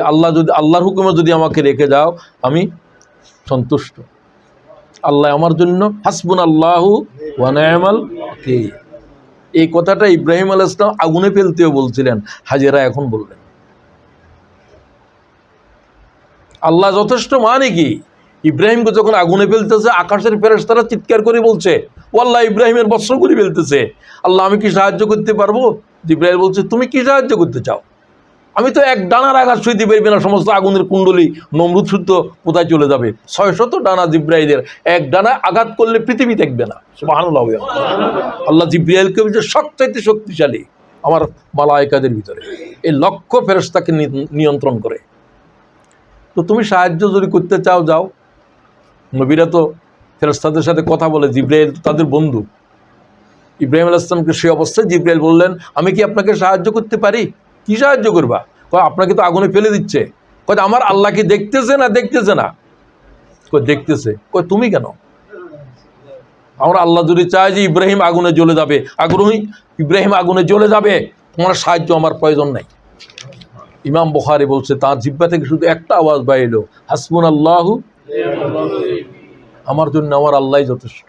আল্লাহর হুকুমে যদি আমাকে রেখে যাও আমি সন্তুষ্ট। আল্লাহ আমার জন্য হাসবুনাল্লাহু ওয়া নি'মাল ওয়াকিল। এই কথাটা ইব্রাহিম আলাইহিস সালাম আগুনে ফেলতেও বলছিলেন, হাজেরা এখন বললেন। আল্লাহ যথেষ্ট মানে কি? ইব্রাহিমকে যখন আগুনে ফেলতেছে, আকাশের ফেরেশতারা চিৎকার করে বলছে, ও আল্লাহ ইব্রাহিমের বস্ত্র করে ফেলতেছে, আল্লাহ আমি কি সাহায্য করতে পারবো? জিবরাইল বলছে, তুমি কি সাহায্য করতে চাও? আমি তো এক ডানার আঘাত সইতে পারবে না, সমস্ত আগুনের কুণ্ডলী নমরুদ শুদ্ধ কোথায় চলে যাবে। 600 ডানা জিব্রাইলের, এক ডানা আঘাত করলে পৃথিবী দেখবে না। সুবহানাল্লাহ। আল্লাহ জিব্রাইলকে বলছে সবচাইতে শক্তিশালী আমার মালায়েকাদের ভিতরে, এই লক্ষ ফেরেশতাকে নিয়ন্ত্রণ করে। তো তুমি সাহায্য যদি করতে চাও যাও। নবীরা তো ফেরেশতাদের সাথে কথা বলে, জিব্রাইল তাদের বন্ধু। ইব্রাহিম আলাইহিস সালামকে সেই অবস্থায় জিব্রাইল বললেন, আমি কি আপনাকে সাহায্য করতে পারি? কি সাহায্য করবা? কয় আপনাকে তো আগুনে ফেলে দিচ্ছে। কয় আমার আল্লাহ কি দেখতেছে না? দেখতেছে না। কয় দেখতেছে। কয় তুমি কেন? আমার আল্লাহ যদি চায় যে ইব্রাহিম আগুনে জ্বলে যাবে, আগ্রহী ইব্রাহিম আগুনে জ্বলে যাবে, তোমার সাহায্য আমার প্রয়োজন নাই। ইমাম বুখারী বলছে, তার জিহ্বা থেকে শুধু একটা আওয়াজ বাইলো, হাসবুনাল্লাহু, আমার জন্য আমার আল্লাহই যথেষ্ট।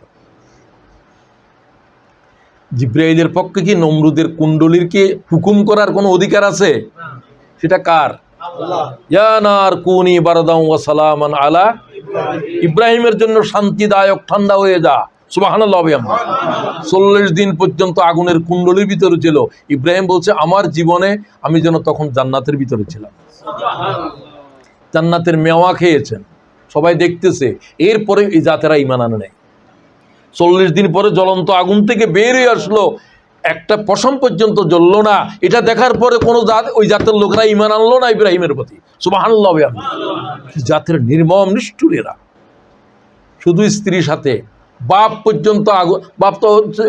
জিব্রাইলের পক্ষে কি নমরুদের কুণ্ডলীর কি হুকুম করার কোনো অধিকার আছে? সেটা কার? ইয়া নার কুনি বারদাও ওয়া সালামান আলা ইব্রাহিমের জন্য শান্তিদায়ক ঠান্ডা হয়ে যা। সুবহানাল্লাহ। 40 দিন পর্যন্ত আগুনের কুণ্ডলীর ভিতরে ছিল। ইব্রাহিম বলছে আমার জীবনে আমি যেন তখন জান্নাতের ভিতরে ছিলাম, জান্নাতের মেওয়া খেয়েছেন, সবাই দেখতেছে। এরপরে এই জাতেরা ঈমান আনে নাই। 40 দিন পরে জ্বলন্ত আগুন থেকে বের হয়ে আসলো, একটা পশম পর্যন্ত জ্বললো না। এটা দেখার পরে কোনো জাত, ওই জাতের লোকরা ঈমান আনলো না ইব্রাহিমের প্রতি। সুবহানাল্লাহ। জাতের নির্মম নিষ্ঠুর এরা। শুধু স্ত্রীর সাথে, বাপ পর্যন্ত বাপ তো হচ্ছে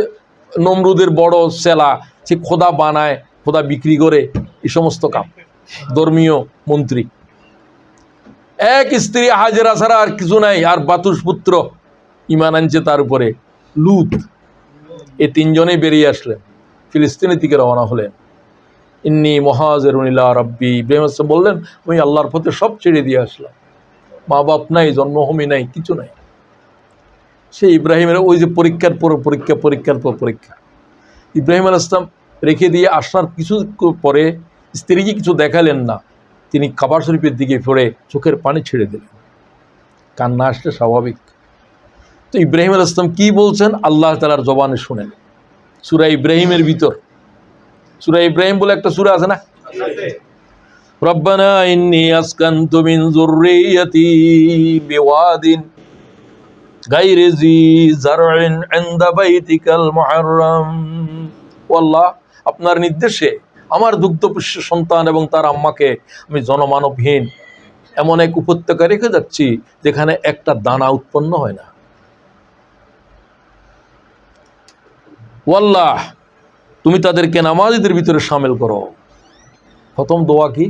নমরুদের বড় সেলা, সে খোদা বানায়, খোদা বিক্রি করে, এই সমস্ত কাম, ধর্মীয় মন্ত্রী। এক স্ত্রী হাজেরা ছাড়া আর কিছু নাই। আর বাতুস পুত্র ঈমান আনছে তার উপরে, লূত। এই তিনজনেই বেরিয়ে আসলেন, ফিলিস্তিনের দিকে রওনা হলেন। ইন্নী মুহাজিরুন ইলা রাব্বি, ইব্রাহিম আলাইহিস সালাম বললেন আমি আল্লাহর পথে সব ছেড়ে দিয়ে আসলাম, মা বাপ নাই, জন্মভূমি নাই, কিছু নাই। সেই ইব্রাহিমের ওই যে পরীক্ষার পর পরীক্ষা, পরীক্ষার পর পরীক্ষা। ইব্রাহিম আলাইহিস সালাম রেখে দিয়ে আসার কিছু পরে স্ত্রীকে কিছু দেখালেন না, তিনি কাবা শরীফের দিকে ফিরে চোখের পানি ছেড়ে দিলেন। কান্না আসলে স্বাভাবিক। তো ইব্রাহিম আলাইহিস সালাম কি বলছেন আল্লাহ তাআলার জবানে শুনেন। সূরা ইব্রাহিমের ভিতর, সূরা ইব্রাহিম বলে একটা সূরা আছে না, রব্বানা ইন্নী আসকানতু মিন যুররিয়্যাতি বিওয়াদিন গায়রি জি যারইন ইনদা বাইতিকাল মুহাররাম। ও আল্লাহ, আপনার নির্দেশে আমার দুগ্ধপুষ্য সন্তান এবং তার আম্মাকে আমি জনমানবহীন এমন এক উপত্যকা রেখে যাচ্ছি যেখানে একটা দানা উৎপন্ন হয় না। ও আল্লাহ, তুমি তাদেরকে নামাজীদের ভিতরে শামিল করো। প্রথম দোয়া কি?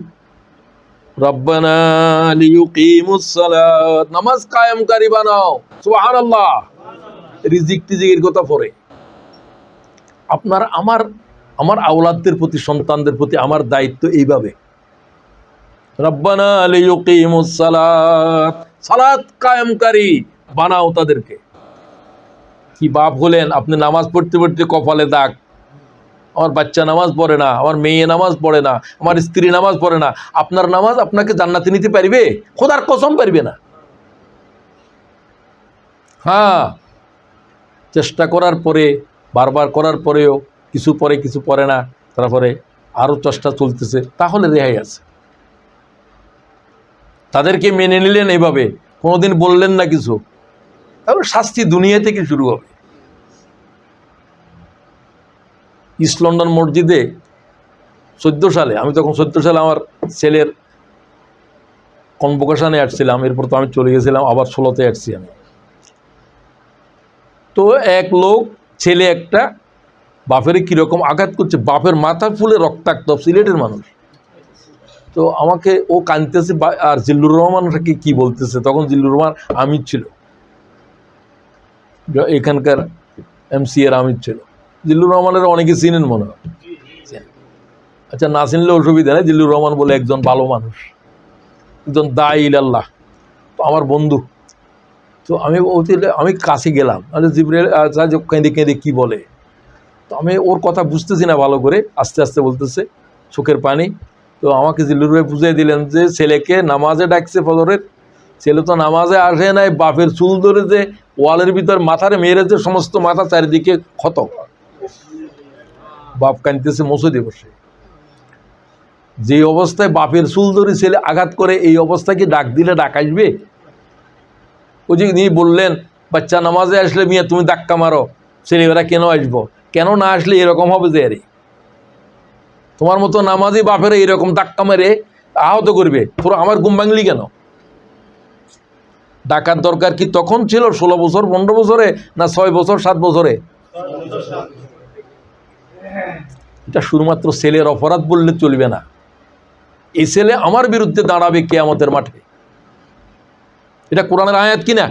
রব্বানা লিয়ুকিমুস সালাত, নামাজ কায়েমকারী বানাও। সুবহানাল্লাহ। রিজিক টিজিকের কথা পরে আপনার আমার আওলাদদের প্রতি, সন্তানদের প্রতি আমার দায়িত্ব এইভাবে, রব্বানা লিয়ুকিমুস সালাত, সালাত কায়েমকারী বানাও তাদেরকে। কি বাপ হলেন আপনি, নামাজ পড়তে পড়তে কপালে দাগ, আমার বাচ্চা নামাজ পড়ে না, আমার মেয়ে নামাজ পড়ে না, আমার স্ত্রী নামাজ পড়ে না, আপনার নামাজ আপনাকে জান্নাতে নিতে পারবে? খোদার কসম পারবে না। হ্যাঁ, চেষ্টা করার পরে, বারবার করার পরেও কিছু পরে কিছু পড়ে না, তারপরে আরও চেষ্টা চলতেছে, তাহলে রেহাই আছে। তাদেরকে মেনে নিলেন এইভাবে, কোনোদিন বললেন না কিছু, তাহলে শাস্তি দুনিয়া থেকে শুরু হবে। ইস্ট লন্ডন মসজিদে 14 সালে, আমি তখন 14 সালে আমার ছেলের কনভোকেশনে আসছিলাম, এরপর তো আমি চলে গেছিলাম, আবার 16তে আসছি আমি। তো এক লোক, ছেলে একটা, বাপের কীরকম আঘাত করছে, বাপের মাথা ফুলে রক্তাক্ত, সিলেটের মানুষ। তো আমাকে ও কাঁদতেছে, আর জিল্লুর রহমানটাকে কি বলতেছে, তখন জিল্লুর রহমান আমির ছিল, এখানকার এমসি এর আমির ছিল। জিল্লুর রহমানের অনেকে চিনেন মনে হয়, আচ্ছা না চিনলে অসুবিধা নেই। জিল্লুর রহমান বলে একজন ভালো মানুষ, একজন দাঈ ইলাল্লাহ, তো আমার বন্ধু। তো আমি কাছে গেলাম, জিবরাইল কেঁদে কেঁদে কী বলে, তো আমি ওর কথা বুঝতেছি না ভালো করে, আস্তে আস্তে বলতেছে চোখের পানি। তো আমাকে জিল্লুর ভাই বুঝিয়ে দিলেন যে ছেলেকে নামাজে ডাকছে ফজরের, ছেলে তো নামাজে আসে নাই, বাপের চুল ধরে যে ওয়ালের ভিতর মাথারে মেরেছে, সমস্ত মাথা চারিদিকে ক্ষত, বাপ কাঁদতেছে মসজিদে বসে। যে অবস্থায় বাপের চুল ধরে ছেলে আঘাত করে, এই অবস্থায় কি ডাক দিলে ডাক আসবে? ওই যে তিনি বললেন বাচ্চা নামাজে আসলে মিয়া তুমি ধাক্কা মারো, ছেলেরা কেন আসবো, কেন না আসলে এরকম হবে যে আরে তোমার মতো নামাজি বাপেরা এরকম ধাক্কা মেরে আহত করবে, তোর আমার ঘুম ভাঙলি কেন? ডাকার দরকার কি তখন ছিল 16 বছর 15 বছরে, না 6 বছর 7 বছরে? এটা শুধুমাত্র ছেলের অপরাধ বললে চলবে না, এই ছেলে আমার বিরুদ্ধে দাঁড়াবে কিয়ামতের মাঠে। এটা কোরআনের আয়াত কিনা?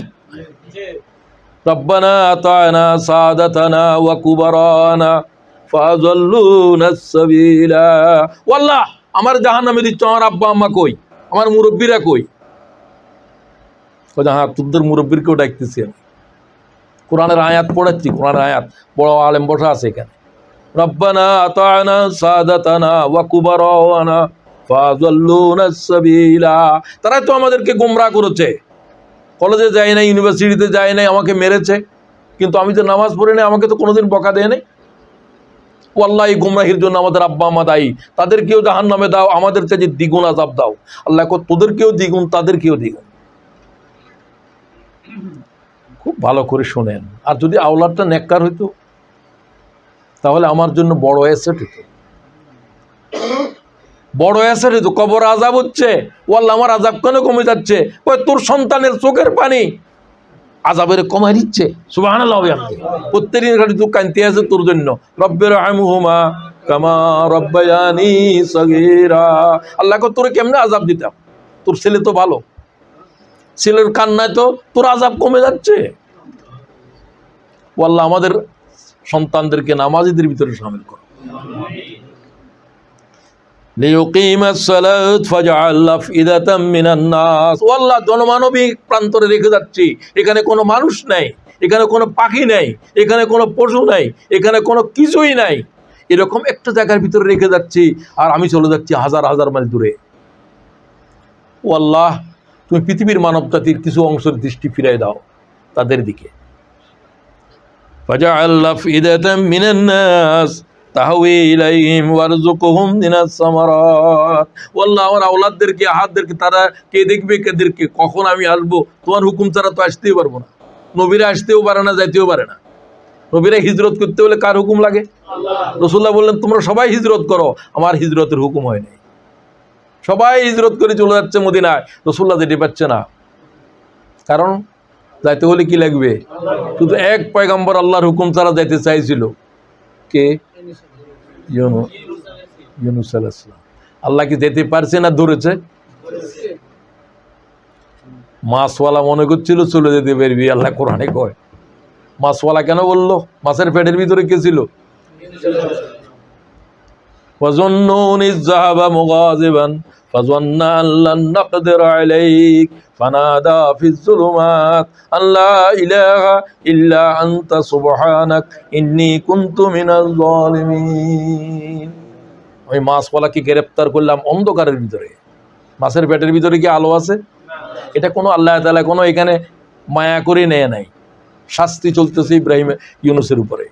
রব্বানা আতানা সাদাতানা ওয়া কুবারানা ফাযাল্লুনাস সাবিলা। আল্লাহ আমার জাহান্নামে দিচ্ছ, আমার আব্বা আম্মা কই, আমার মুরব্বীরা কই? হ্যাঁ তোদের মুরব্বীরকেও ডাকতেছি আমি, কোরআনের আয়াত পড়াচ্ছি, কোরআনের আয়াত বড় আলেম বসা আছে এখানে। রব্বানা আতানা সাদাতানা ওয়া কুবারানা ফাযাল্লুনাস সাবিলা। তারা তো আমাদেরকে গোমরাহ করেছে, কলেজে যায় নাই, ইউনিভার্সিটিতে যায় নাই, আমাকে মেরেছে, কিন্তু আমি তো নামাজ পড়ি নাই, আমাকে তো কোনোদিন বকা দেয় নাই। ও আল্লাহ এই গুমরাহির জন্য আমাদের আব্বা আম্মা দায়ী, তাদেরকেও জাহান্নামে দাও, আমাদের চেয়ে দ্বিগুণ আযাব দাও। আল্লাহ তোদেরকেও দ্বিগুণ, তাদেরকেও দ্বিগুণ। খুব ভালো করে শোনেন, আর যদি আওলাদটা নেককার হইতো তাহলে আমার জন্য বড় অ্যাসেট হতো, বড় অ্যাসেট হতো। কবর আযাব হচ্ছে, ও আল্লাহ আমার আযাব কেন কমে যাচ্ছে? তোর সন্তানের চোখের পানি আযাবের কমাই দিচ্ছে। সুবহানাল্লাহ। প্রত্যেকদিন খালি তুই কাঁদতে আছে তোর জন্য, রব্বিরহামহুমা কামা রব্বায়ানি সগীরা। আল্লাহকে তোরে কেমনে আযাব দিতাম, তোর ছেলে তো ভালো, ছেলের কান্নায় তো তোর আযাব কমে যাচ্ছে। ও আল্লাহ আমাদের সন্তানদেরকে নামাজীদের ভিতরে শামিল করো। লিয়ুকিমাস সালাত ফাজআল আফইদাতাম মিনান নাস। ও আল্লাহ জনমানবিক প্রান্তরে রেখে যাচ্ছি, এখানে কোনো মানুষ নাই, এখানে কোনো পাখি নাই, এখানে কোনো পশু নাই, এখানে কোনো কিছুই নাই, এরকম একটা জায়গার ভিতরে রেখে যাচ্ছি, আর আমি চলে যাচ্ছি হাজার হাজার মাইল দূরে। ও আল্লাহ তুমি পৃথিবীর মানব জাতির কিছু অংশের দৃষ্টি ফিরাই দাও তাদের দিকে। ফাজআল আফইদাতাম মিনান নাস তাহওয়ি ইলাইহিম ওয়ারযুকহুম মিনাস সামারাত। ও আল্লাহ আমার আওলাদদেরকে, আহাদদেরকে তারা কে দেখবে, কাদেরকে কখন আমি আসবো, তোমার হুকুম ছাড়া তো আসতেই পারবো না। নবীরা আসতেও পারে না, যাইতেও পারে না। নবীরা হিজরত করতে হলে কার হুকুম লাগে? রাসূলুল্লাহ বললেন তোমরা সবাই হিজরত করো, আমার হিজরতের হুকুম হয় নাই। সবাই হিজরত করে চলে যাচ্ছে মদিনায়, রাসূলুল্লাহ যেতে পারছে না। কারণ যাইতে হলে কি লাগবে? শুধু এক পয়গম্বর আল্লাহর হুকুম ছাড়া যাইতে চাইছিল, কে? ইউনূস আলাইহিস সালাম। আল্লাহ কি যেতে পারছে না ধরেছে? মাছওয়ালা মনে করছিল চলে যেতে পারবি, আল্লাহ কোরআনে কয়। মাছওয়ালা কেন বললো? মাছের পেটের ভিতরে কে ছিল? وظنون إذ ذهب مغاضبا فظن أن لن نقدر عليه فنادى في الظلمات أن لا إله إلا أنت سبحانك إني كنت من الظالمين। আমি মাছওয়ালাকে গ্রেফতার করলাম অন্ধকারের ভিতরে। মাছের পেটের ভিতরে কি আলো আছে? এটা কোনো আল্লাহ তাআলা কোনো এখানে মায়া করে নেয় নাই। শাস্তি চলতেছে ইব্রাহিম ইউনূসের উপরে।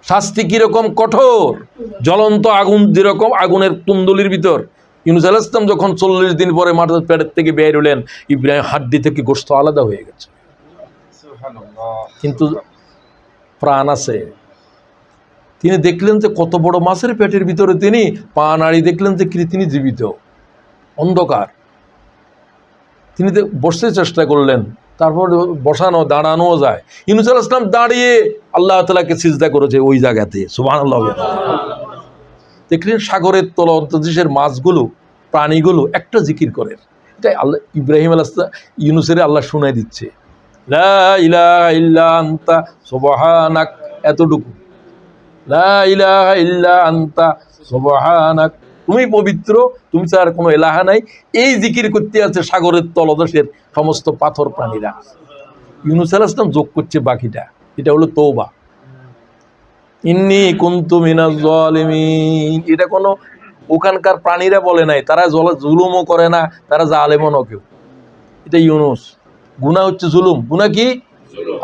শাস্তি কিরকম কঠোর, জ্বলন্ত আগুন যেরকম আগুনের কুণ্ডলীর ভিতর। ইউনূস আলাইহিস সালাম যখন 40 দিন পরে মাটির পেটের থেকে বের হলেন, ইব্রাহিম হাড্ডি থেকে গোশত আলাদা হয়ে গেছে, কিন্তু প্রাণ আছে। তিনি দেখলেন যে কত বড় মাছের পেটের ভিতরে, তিনি পা নাড়ি দেখলেন যে তিনি জীবিত, অন্ধকার। তিনি বসতে চেষ্টা করলেন, তারপর বসানো দাঁড়ানো যায়। ইউনূস আলাইহিস সালাম দাঁড়িয়ে আল্লাহ তাআলাকে সিজদা করেছে ওই জায়গাতে। সুবহানাল্লাহ। দেখলেন সাগরের তলদেশের মাছগুলো, প্রাণীগুলো একটা জিকির করে। এটাই আল্লাহ ইব্রাহিম আলাইহিস সালাম ইউনূসের আল্লাহ শুনাই দিচ্ছে, লা ইলাহা ইল্লা আনতা সুবহানাক, এতটুকু, লা ইলাহা ইল্লা আনতা সুবহানাক তুমি পবিত্র, তুমি ছাড়া কোনো এলাহা নাই। এই জিকির করতে আছে সাগরের তলদেশের সমস্ত পাথর প্রাণীরা। ইউনূস আলাইহিস সালাম যোগ করছে বাকিটা, এটা হলো তওবা। ইন্নী কুনতু মিনাজ জালিমিন, এটা কোনো ওখানকার প্রাণীরা বলে নাই, তারা জুলুমও করে না, তারা জালেমও না কেউ। এটা ইউনূস। গুনাহ হচ্ছে জুলুম, গুনাহ কি?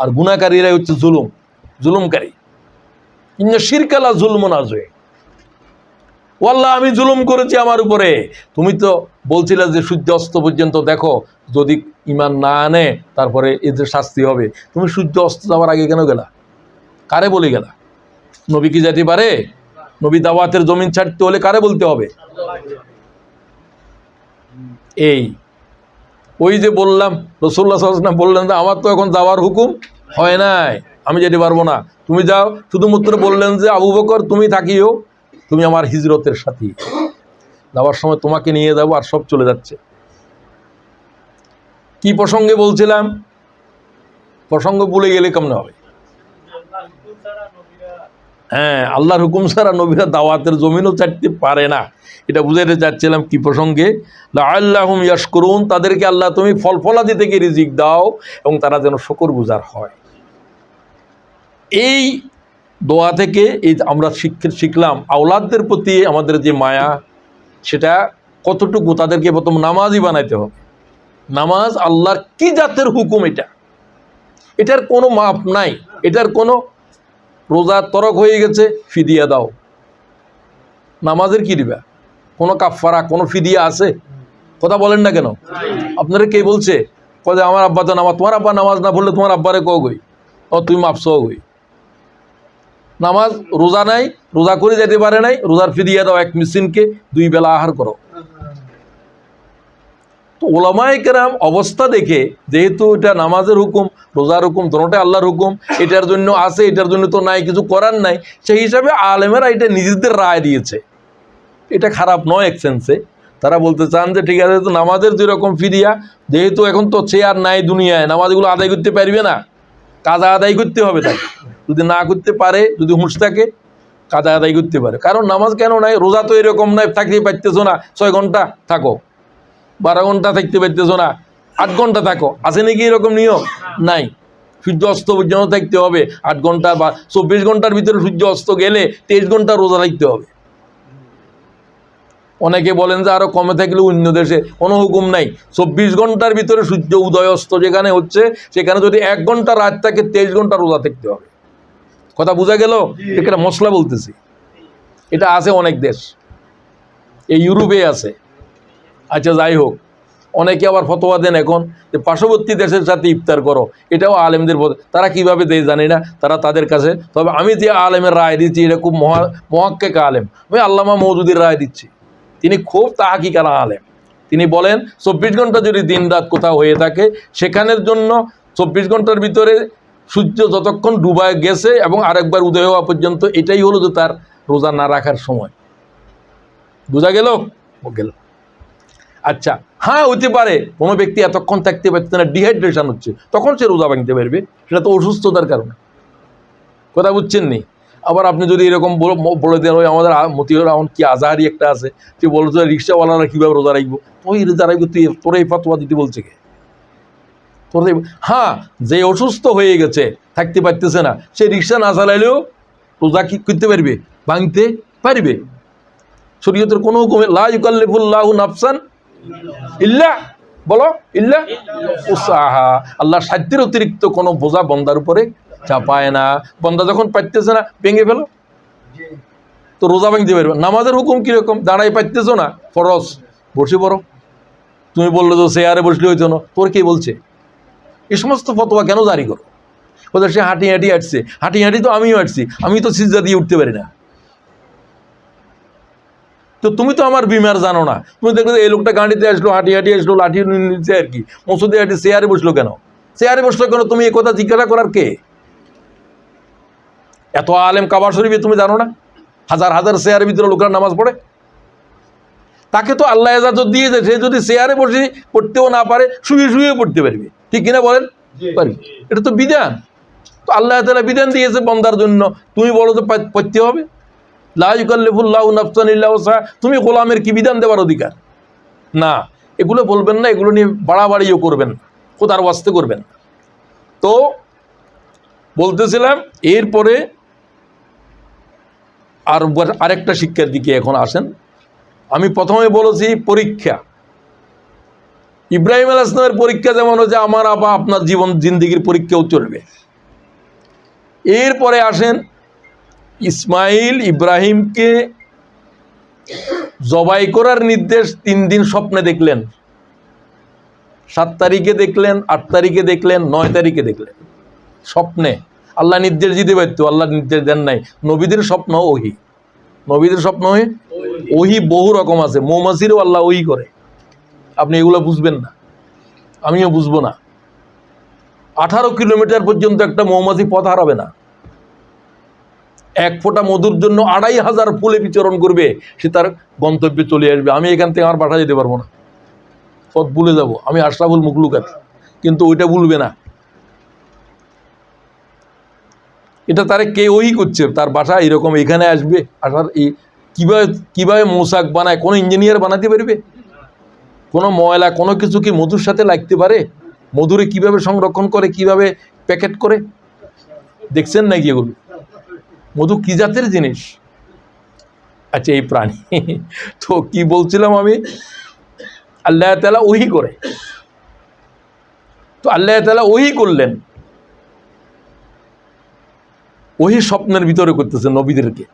আর গুনাহকারীরাই হচ্ছে জুলুমকারী। ইন্না শিরকা লা যুলমুন আযীম, ও আল্লাহ আমি জুলুম করেছি আমার উপরে। তুমি তো বলছিলে যে সূর্য অস্ত পর্যন্ত দেখো, যদি ঈমান না আনে তারপরে এদের শাস্তি হবে। তুমি সূর্য অস্ত যাওয়ার আগে কেন গেলা? কারে বলে গেলা? নবী কি যেতে পারে? নবী দাওয়াতের জমিন ছাড়তে হলে কারে বলতে হবে? এই ওই যে বললাম, রাসূলুল্লাহ সাল্লাল্লাহু আলাইহি ওয়াসাল্লাম বললেন যে আমার তো এখন যাওয়ার হুকুম হয় নাই, আমি যেতে পারবো না, তুমি যাও। শুধুমাত্র বললেন যে আবু বকর তুমি থাকিও, তুমি আমার হিজরতের সাথী, যাওয়ার সময় তোমাকে নিয়ে যাবো। আর সব চলে যাচ্ছে। কি প্রসঙ্গে বলছিলাম? প্রসঙ্গ ভুলে গেলে কেমন হবে? হ্যাঁ, আল্লাহর হুকুম ছাড়া নবীরা দাওয়াতের জমিনও ছাড়তে পারে না, এটা বুঝাইতে চাচ্ছিলাম। কি প্রসঙ্গে? লাআল্লাহুম ইয়াশকুরুন, তাদেরকে আল্লাহ তুমি ফলফলাদি থেকে রিজিক দাও এবং তারা যেন শুকরগুজার হয়। এই দোয়া থেকে এই আমরা শিখলাম আওলাদদের প্রতি আমাদের যে মায়া, সেটা কতটুকু। তাদেরকে প্রথম নামাজই বানাইতে হবে। নামাজ আল্লাহর কি জাতের হুকুম, এটার কোনো মাপ নাই, এটার কোনো রোজা তরক হয়ে গেছে ফিদিয়া দাও, নামাজের কি দিবা? কোনো কাফারা, কোনো ফিদিয়া আছে? কথা বলেন না কেন? আপনারা কে বলছে যে আমার আব্বা তো নামাজ, তোমার আব্বা নামাজ না পড়লে তোমার আব্বারে কও গই, ও তুমি মাপস গই। নামাজ রোজা নাই, রোজা করে যেতে পারে নাই, রোজার ফিদিয়া দাও, এক মিসকিনকে 2 বেলা আহার করো। তো ওলামায়ে কেরাম অবস্থা দেখে, যেহেতু এটা নামাজের হুকুম, রোজার হুকুম, দুটোটাই আল্লাহর হুকুম, এটার জন্য আছে এটার জন্য তো নাই, কিছু করার নাই, সেই হিসাবে আলেমেরা এটা নিজেদের রায় দিয়েছে। এটা খারাপ নয় এক সেন্সে। তারা বলতে চান যে ঠিক আছে, তো নামাজের যেরকম ফিদিয়া, যেহেতু এখন তো চেয়ার নাই দুনিয়ায়, নামাজগুলো আদায় করতে পারবে না, কাজা আদায় করতে হবে তাকে। যদি না করতে পারে, যদি হুঁশ থাকে, কাজা আদায় করতে পারে। কারণ নামাজ কেন নাই? রোজা তো এরকম নাই, থাকতে পারতেছো না 6 ঘন্টা থাকো, 12 ঘন্টা থাকতে পারতেছো না 8 ঘন্টা থাকো, আছে নাকি এরকম নিয়ম? নাই। সূর্য অস্ত পর্যন্ত থাকতে হবে 8 ঘন্টা, বা 24 ঘন্টার ভিতরে সূর্য অস্ত গেলে 23 ঘন্টা রোজা রাখতে হবে। অনেকে বলেন যে আরো কমে থাকলে অন্য দেশে কোনো হুকুম নাই, 24 ঘন্টার ভিতরে সূর্য উদয় অস্ত যেখানে হচ্ছে সেখানে যদি 1 ঘন্টা রাত থাকে 23 ঘন্টা রোজা থাকতে হবে। কথা বোঝা গেল? এখানে মশলা বলতেছি, এটা আছে অনেক দেশ, এই ইউরোপে আছে। আচ্ছা যাই হোক, অনেকে আবার ফতোয়া দেন এখন যে পার্শ্ববর্তী দেশের সাথে ইফতার করো, এটাও আলেমদের, তারা কিভাবে দেয় জানি না, তারা তাদের কাছে। তবে আমি যে আলেমের রায় দিচ্ছি এটা খুব মহাক্কিক আলেম, আমি আল্লামা মওদুদির রায় দিচ্ছি। তিনি খুব তাহকিকার আলেম। তিনি বলেন 24 ঘন্টা যদি দিন রাত কোথাও হয়ে থাকে, সেখানের জন্য 24 ঘন্টার ভিতরে সূর্য যতক্ষণ ডুবায় গেছে এবং আরেকবার উদয় হওয়া পর্যন্ত, এটাই হলো যে তার রোজা না রাখার সময়। বোঝা গেল? গেল। আচ্ছা, হ্যাঁ হতে পারে কোনো ব্যক্তি এতক্ষণ থাকতে পারছে না, ডিহাইড্রেশন হচ্ছে, তখন সে রোজা ভাঙতে পারবে, সেটা তো অসুস্থতার কারণে। কথা বুঝছেন নি? আবার আপনি যদি এরকম বলে দেন, ওই আমাদের মতিউর রহমান কি আজাহারি একটা আছে, তুই বলছো রিক্সাওয়ালারা কীভাবে রোজা রাখবো, তুই রোজা রাখবো, তুই তোর এই ফতোয়া দিতে বলছে কে? তোর হ্যাঁ, যে অসুস্থ হয়ে গেছে, থাকতে পারতেছে না, সে রিক্সা না চালাইলেও রোজা কি করতে পারবে? ভাঙতে পারবে। শরীয়তের কোনো হুকুমে লা ইউকাল্লিফুল্লাহু নাফসান ইল্লা, বলো ইল্লা উসাহা, আল্লাহর সাধ্যের অতিরিক্ত কোনো বোঝা বন্দার উপরে চাপায় না। বন্দা যখন পাইতেছে না, ভেঙে ফেলো, তো রোজা ভাঙতে পারবে। নামাজের হুকুম কিরকম? দাঁড়াই পাইতেছো না, ফরজ, বসে পড়ো। তুমি বললো তো চেয়ারে বসলে হইতো না, তোর কে বলছে? এই সমস্ত ফতোয়া কেন জারি করো? বলতে সে হাঁটি হাঁটি হাঁটছে, হাঁটি হাঁটি তো আমিও হাঁটছি, আমি তো সিজদা দিয়ে উঠতে পারি না। তো তুমি তো আমার বিমার জানো না, তুমি দেখলে এই লোকটা গাড়িতে আসলো, হাঁটি হাঁটি আসলো, লাঠি নিচ্ছে আর কি, মসুদে হাঁটি চেয়ারে বসলো কেন? চেয়ারে বসলো কেন তুমি এই কথা জিজ্ঞাসা করার কে? এত আলেম কাবা শরীফে তুমি জানো না? হাজার হাজার চেয়ারের ভিতরে লোকরা নামাজ পড়ে। তাকে তো আল্লাহ ইজাজত দিয়েছে, সে যদি চেয়ারে বসে পড়তেও না পারে, শুয়ে শুয়ে পড়তে পারবে, ঠিক কিনা বলেন? পারবে। এটা তো বিধান, তো আল্লাহ তাআলা বিধান দিয়েছে বন্দার জন্য, তুমি বলো তো পড়তে হবে? লা ইউকাল্লিফুল্লাহু নাফসান ইল্লা উসআহা, তুমি গোলামের কি বিধান দেওয়ার অধিকার? না, এগুলো বলবেন না, এগুলো নিয়ে বাড়াবাড়িও করবেন না, খোদার ওয়াস্তে করবেন না। তো বলতেছিলাম, এরপরে আরেকটা শিক্ষার দিকে এখন আসেন। আমি প্রথমে বলেছি পরীক্ষা। ইব্রাহিম আলাইহিস সালামের পরীক্ষা যেমন হচ্ছে, আমার আবা আপনার জীবন জিন্দেগির পরীক্ষাও চলবে। এরপরে আসেন, ইসমাইল ইব্রাহিমকে জবাই করার নির্দেশ 3 দিন স্বপ্নে দেখলেন। 7 তারিখে দেখলেন, 8 তারিখে দেখলেন, 9 তারিখে দেখলেন স্বপ্নে। আল্লাহ নির্দেশ দিতে পারত, আল্লাহ নির্দেশ দেন নাই। নবীদের স্বপ্ন ওহি, নবীদের স্বপ্ন ওহি বহু রকম আছে। মৌমাছিরও আল্লাহ ওহি করে, আপনি এগুলো বুঝবেন না, আমিও বুঝবো না। 18 কিলোমিটার পর্যন্ত একটা মৌমাছি পথ হারাবে না। 1 ফোঁটা মধুর জন্য 2500 ফুলে বিচরণ করবে, সে তার গন্তব্যে চলে আসবে। আমি এখান থেকে আমার বাসা যেতে পারবো না, পথ ভুলে যাব। আমি আশরাফুল মুখলুকাত, কিন্তু ওইটা ভুলবে না। এটা তারে কে ওই করছে, তার বাসা এরকম, এখানে আসবে। আসার এই কিভাবে মৌচাক বানায়, কোনো ইঞ্জিনিয়ার বানাতে পারবে? কোনো ময়লা কোনো কিছু কি মধুর সাথে লাগতে পারে? মধুরে কিভাবে সংরক্ষণ করে, কিভাবে প্যাকেট করে, দেখছেন নাকি এগুলো? মধু কি জাতের জিনিস? আচ্ছা, এই প্রাণী। তো কি বলছিলাম আমি, আল্লাহ তাআলা ওহী করে। তো আল্লাহ তাআলা ওহী করলেন, ওহী স্বপ্নের ভিতরে করতেছে নবীদেরকে,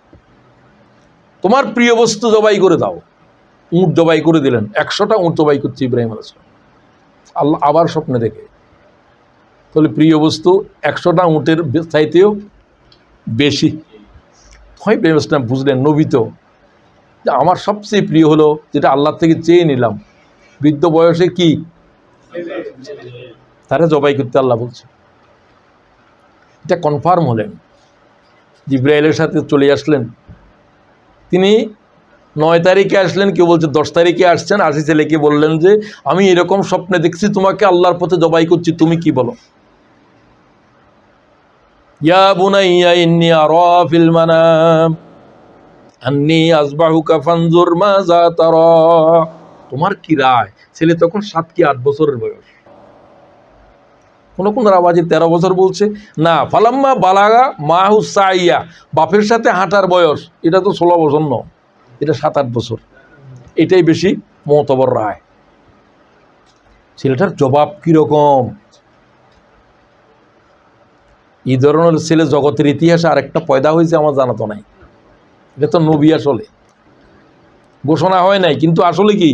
তোমার প্রিয় বস্তু জবাই করে দাও। উট জবাই করে দিলেন, 100টা উট জবাই করছে ইব্রাহিম আলাইহিস সালাম। আল্লাহ আবার স্বপ্নে দেখে, তাহলে প্রিয় বস্তু 100টা উটের চাইতেও বেশি। ইব্রাহিম আলাইহিস সালাম বুঝলেন, নবী তো, যে আমার সবচেয়ে প্রিয় হলো যেটা আল্লাহ থেকে চেয়ে নিলাম, বৃদ্ধ বয়সে কি তারা জবাই করতে আল্লাহ বলছে। এটা কনফার্ম হলেন, জিবরাইলের সাথে চলে আসলেন। তিনি 9 তারিখে আসলেন, কেউ বলছে 10 তারিখে আসছেন। আসি ছেলেকে বললেন যে আমি এরকম স্বপ্নে দেখছি, তোমাকে আল্লাহর পথে জবাই করছি, তুমি কি বলো? ইয়া বুনাইয়া ইন্নী আরা ফিল মানাম আন্নী আযবাহুকা ফানজুর মাযা তারা। তোমার কি রায়? ছেলে তখন 7 কি 8 বছরের বয়স। কোনো কোনো আওয়াজে 13 বছর বলছে, না ফালাম্মা বালাগা মাহু সাইয়া, বাপের সাথে হাঁটার বয়স, এটা তো 16 বছর নয়, এটা 7-8 বছর। এটাই বেশি মতবর রায়। ছেলেটার জবাব কিরকম? এই ধরনের ছেলে জগতের ইতিহাসে আরেকটা পয়দা হয়েছে, আমার জানা তো নাই। এটা তো নবী, আসলে ঘোষণা হয় নাই, কিন্তু আসলে কি,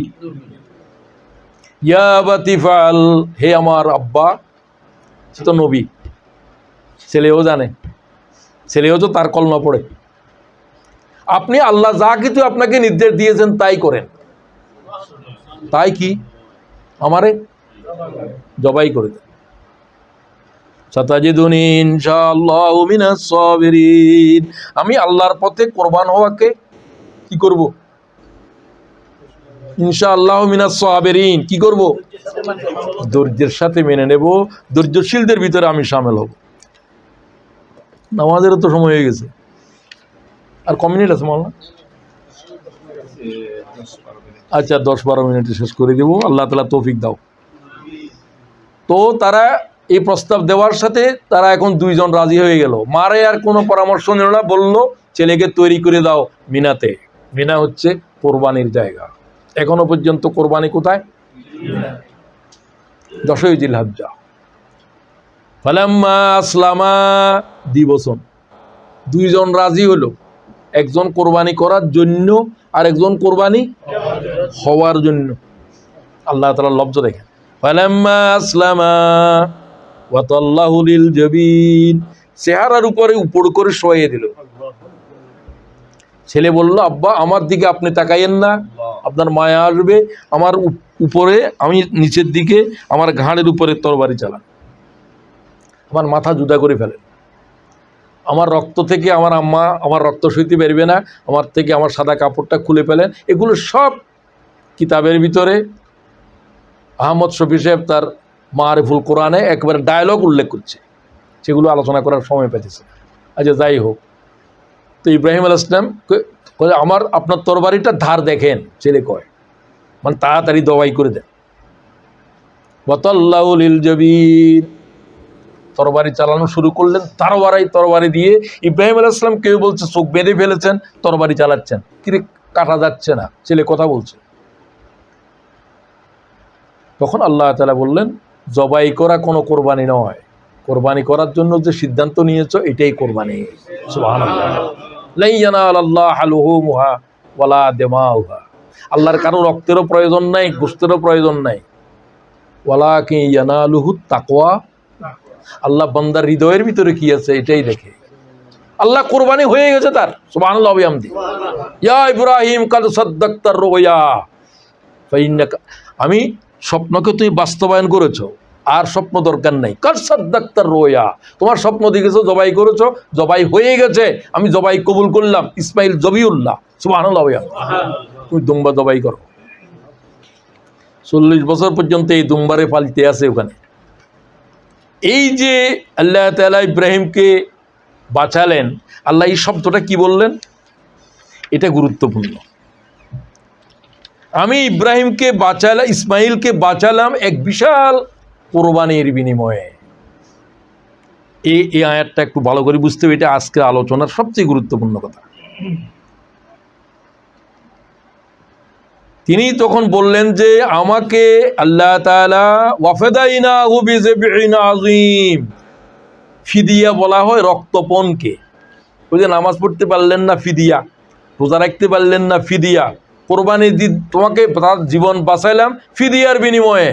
ইয়া বাতিফাল, হে আমার আব্বা। সে তো নবী, ছেলেও জানে, ছেলেও তো তার কলমা পড়ে। আপনি আল্লাহ যা কিছু আপনাকে নির্দেশ দিয়েছেন তাই করেন। তাই কি, আমারে জবাই করে দেন। সাতাজিদুনি ইনশাআল্লাহু মিনাস সাবিরিন, আমি আল্লাহর পথে কোরবান হওয়াকে কি করব? ইনশাআল্লাহু মিনাস সাবিরিন, কি করব? ধৈর্যের সাথে মেনে নেব, ধৈর্যশীলদের ভিতরে আমি শামিল হব। নামাজেরও তো সময় হয়ে গেছে, আর কম মিনিট আছে মাওলানা? আচ্ছা, 10-12 মিনিটে শেষ করে দেব। আল্লাহ তাআলা তৌফিক দাও। তো তারা এই প্রস্তাব দেওয়ার সাথে তারা এখন 2 জন রাজি হয়ে গেল। মারে আর কোনো পরামর্শ নিল না, বলল ছেলেকে তৈরি করে দাও মিনাতে। মিনা হচ্ছে কোরবানির জায়গা। এখনো পর্যন্ত কোরবানি কোথায়? 10ই জিলহজ্জা। ফালাম্মা আসলামা দিবসন, 2 জন রাজি হলো, একজন কোরবানি করার জন্য আর একজন কোরবানি হওয়ার জন্য। আল্লাহ তাআলা লব্জ দেখেন, ফালাম্মা আসলামা ওয়া তাল্লাহু লিল জাবিন, চেহারার উপরে উপর করে শোয়াইয়ে দিল। ছেলে বলল, আব্বা আমার দিকে আপনি তাকাইয়েন না, আপনার মায়া আসবে। আমার উপরে, আমি নিচের দিকে, আমার ঘাড়ের উপরে তরবারি চালান, আমার মাথা জুদা করে ফেলেন। আমার রক্ত থেকে আমার আম্মা আমার রক্ত সইতে পারবে না, আমার থেকে আমার সাদা কাপড়টা খুলে ফেলেন। এগুলো সব কিতাবের ভিতরে আহমদ শফি সাহেব তার মারিফুল কোরআনে একবারে ডায়লগ উল্লেখ করছে, সেগুলো আলোচনা করার সময় পেতেছে। আচ্ছা, যাই হোক। তো ইব্রাহিম আলাইহিস সালাম বলে আমার আপনার তরবারিটা ধার দেখেন, ছেলে কয়, মানে তাড়াতাড়ি জবাই করে দেন। ওয়াতাল্লাহু লিল জাবিন, তরবারি চালানো শুরু করলেন, তরবারি দিয়ে ইব্রাহিম আলাইহিস সালাম কেউ বলছে চোখ বেঁধে ফেলেছেন, তরবারি চালাচ্ছেন, কিরে কাটা যাচ্ছে না, ছেলে কথা বলছে। তখন আল্লাহ তাআলা বললেন, জবাই করা কোনো কোরবানি নয়, কোরবানি করার জন্য যে সিদ্ধান্ত নিয়েছো এটাই কোরবানি। সুবহানাল্লাহ। লা ইয়ানালাল্লাহু লুহুমুহা ওয়ালা দিমাউহা, আল্লাহর কারো রক্তেরও প্রয়োজন নাই, গোশতেরও প্রয়োজন নাই। ওয়ালাকিন ইয়ানালুহুত তাকওয়া, আল্লাহ বান্দার হৃদয়ের ভিতরে কি আছে এটাই দেখে। আল্লাহ কোরবানি হয়ে গেছে তার। সুবহানাল্লাহ ওয়া বিহামদি। ইয়া ইব্রাহিম কাদ সাদ্দাকতার রুয়া ফাইন্নাকা, আমি স্বপ্নকে তুমি বাস্তবায়ন করেছো, আর স্বপ্ন দরকার নাই। কাদ সাদ্দাকতার রুয়া, তোমার স্বপ্ন দেখেছো, জবাই করেছো, জবাই হয়ে গেছে, আমি জবাই কবুল করলাম। ইসমাইল জবিউল্লাহ। সুবহানাল্লাহ ওয়া বিহামদি। তুমি দুম্বা জবাই করো। 40 বছর পর্যন্ত এই দুম্বারে পালতে আছে ওখানে। এই যে আল্লাহ তাআলা ইব্রাহিমকে বাঁচালেন, আল্লাহ এই শব্দটা কি বললেন, এটা গুরুত্বপূর্ণ। আমি ইব্রাহিমকে বাঁচালাম, ইসমাইলকে বাঁচালাম এক বিশাল কোরবানির বিনিময়ে। এই আয়াতটা একটু ভালো করে বুঝতে হবে, এটা আজকে আলোচনার সবচেয়ে গুরুত্বপূর্ণ কথা। তিনি তখন বললেন যে আমাকে আল্লাহ তাআলা ওয়াফাদাইনাহু বিযিবহিন আযীম, ফিদিয়া বলা হয় রক্তপণকে। ওই যে নামাজ পড়তে পারলেন না ফিদিয়া, রোজা রাখতে পারলেন না ফিদিয়া, কোরবানি দি তোমাকে তার জীবন বাঁচাইলাম ফিদিয়ার বিনিময়ে,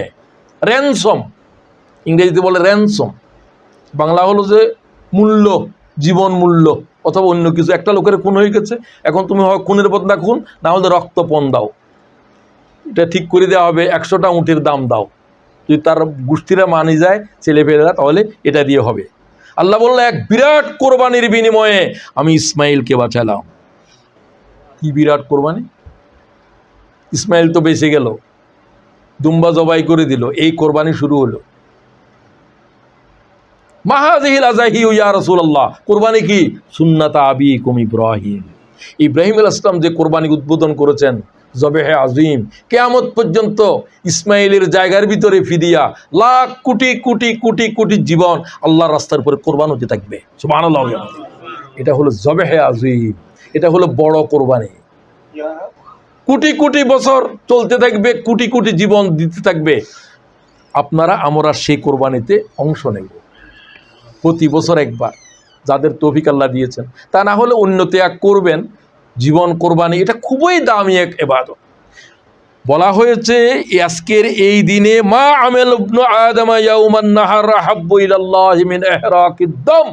র্যানসম, ইংরেজিতে বলে র্যানসম, বাংলা হলো যে মূল্য, জীবন মূল্য অথবা অন্য কিছু। একটা লোকের খুন হয়ে গেছে, এখন তুমি হয় খুনের বদলা খুন, না হলে রক্তপণ দাও, এটা ঠিক করে দেওয়া হবে, 100টা উটের দাম দাও, যদি তার গোষ্ঠীরা মানি যায় ছেলেপেলেরা, তাহলে এটা দিয়ে হবে। আল্লাহ বলল এক বিরাট কোরবানির বিনিময়ে আমি ইসমাইলকে বাঁচালাম। কি বিরাট কোরবানি! ইসমাইল তো বেঁচে গেল, দুম্বা জবাই করে দিল, এই কোরবানি শুরু হলো। মাহাযিহিল আযাহি ইয়া রাসূলুল্লাহ, কোরবানি কি? সুন্নাত আবিকুম ইব্রাহিম, ইব্রাহিম আলাইহিস সালাম যে কোরবানি উদ্বোধন করেছেন, জবেহে আযীম, কিয়ামত পর্যন্ত ইসমাইলের জায়গার ভিতরে ফিদিয়া, লাখ কোটি কোটি কোটি কোটি জীবন আল্লাহর রাস্তার উপরে কোরবান হতে থাকবে। সুবহানাল্লাহ। এটা হলো জবেহে আযীম, এটা হলো বড় কোরবানি। কোটি কোটি বছর চলতে থাকবে, কোটি কোটি জীবন দিতে থাকবে। আপনারা আমরা সেই কোরবানিতে অংশ নেব প্রতি বছর একবার, যাদের তৌফিক আল্লাহ দিয়েছেন। তা না হলে অন্য ত্যাগ করবেন। জীবন কোরবানি এটা খুবই দামি এক ইবাদত। বলা হয়েছে আজকের এই দিনে মা আমেল ইবনু আদম ইয়াউমান নাহার আহাব্বু ইলাল্লাহি মিন ইহরাকিদ দাম,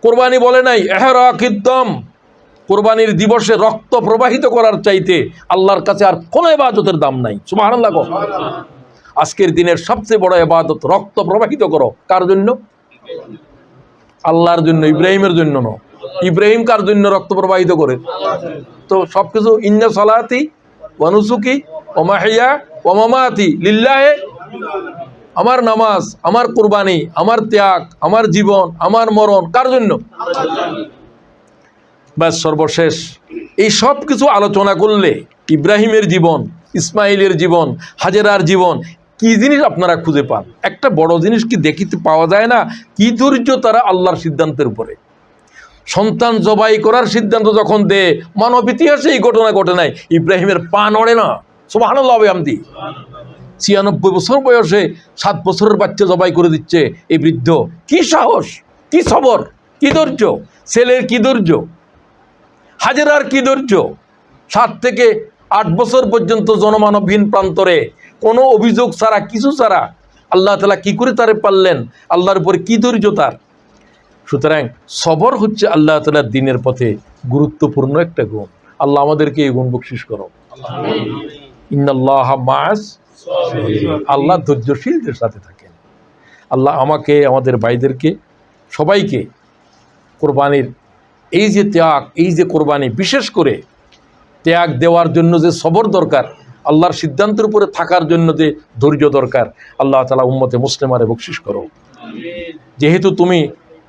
কোরবানি বলে নাই, ইহরাকিদ দাম, কোরবানির দিবসে রক্ত প্রবাহিত করার চাইতে আল্লাহর কাছে আর কোনো ইবাদতের দাম নাই। সুবহানাল্লাহ। আজকের দিনের সবচেয়ে বড় ইবাদত রক্ত প্রবাহিত করো। কার জন্য? আল্লাহর জন্য, ইব্রাহিমের জন্য নয়। ইব্রাহিম কার জন্য রক্ত প্রবাহিত করে? তো সবকিছু ইন্না সালাতি ওয়া নুসুকি ওয়া মাহইয়া ওয়া মামাতি লিল্লাহি, আমার নামাজ, আমার কুরবানি, আমার ত্যাগ, আমার জীবন, আমার মরণ কার জন্য? ব্যাস, সর্বশেষ এই সব কিছু আলোচনা করলে ইব্রাহিমের জীবন, ইসমাইলের জীবন, হাজেরার জীবন, কি জিনিস আপনারা খুঁজে পান? একটা বড় জিনিস কি দেখিতে পাওয়া যায় না? কি ধৈর্য তারা আল্লাহর সিদ্ধান্তের উপরে। সন্তান জবাই করার সিদ্ধান্ত যখন দেয়, মানব ইতিহাসে এই ঘটনা ঘটে নাই, ইব্রাহিমের পা নড়ে না। সুবহানাল্লাহ বিহামদি। 96 বছর বয়সে 7 বছরের বাচ্চা জবাই করে দিচ্ছে এই বৃদ্ধ। কি সাহস, কি সবর, কি ধৈর্য! ছেলের কি ধৈর্য, হাজেরার কি ধৈর্য! 7 থেকে 8 বছর পর্যন্ত জনমানবহীন প্রান্তরে কোনো অভিযোগ ছাড়া, কিছু ছাড়া আল্লাহ তাআলা কি করে তারে পারলেন, আল্লাহর উপরে কি ধৈর্য তার! সুতরাং সবর হচ্ছে আল্লাহ তাআলার দ্বীনের পথে গুরুত্বপূর্ণ একটা গুণ। আল্লাহ আমাদেরকে এই গুণ বকশিশ করো। ইন্নাল্লাহা মা'আস সাবিরিন, আল্লাহ ধৈর্যশীলদের সাথে থাকেন। আল্লাহ আমাকে, আমাদের ভাইদেরকে, সবাইকে কোরবানির এই যে ত্যাগ, এই যে কোরবানি, বিশেষ করে ত্যাগ দেওয়ার জন্য যে সবর দরকার, আল্লাহর সিদ্ধান্তের উপরে থাকার জন্য যে ধৈর্য দরকার, আল্লাহ তাআলা উম্মতে মুসলিমারে বকশিশ করো। যেহেতু তুমি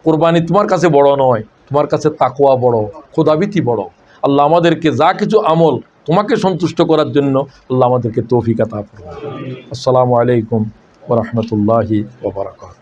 কোরবানি তোমার কাছে বড় নয়, তোমার কাছে তাকওয়া বড়, খোদাভীতি বড়। আল্লাহ আমাদেরকে যা কিছু আমল তোমাকে সন্তুষ্ট করার জন্য আল্লাহ আমাদেরকে তৌফিক আতা করুন। আসসালামু আলাইকুম ওয়া রাহমাতুল্লাহি ওয়া বারাকাতুহু।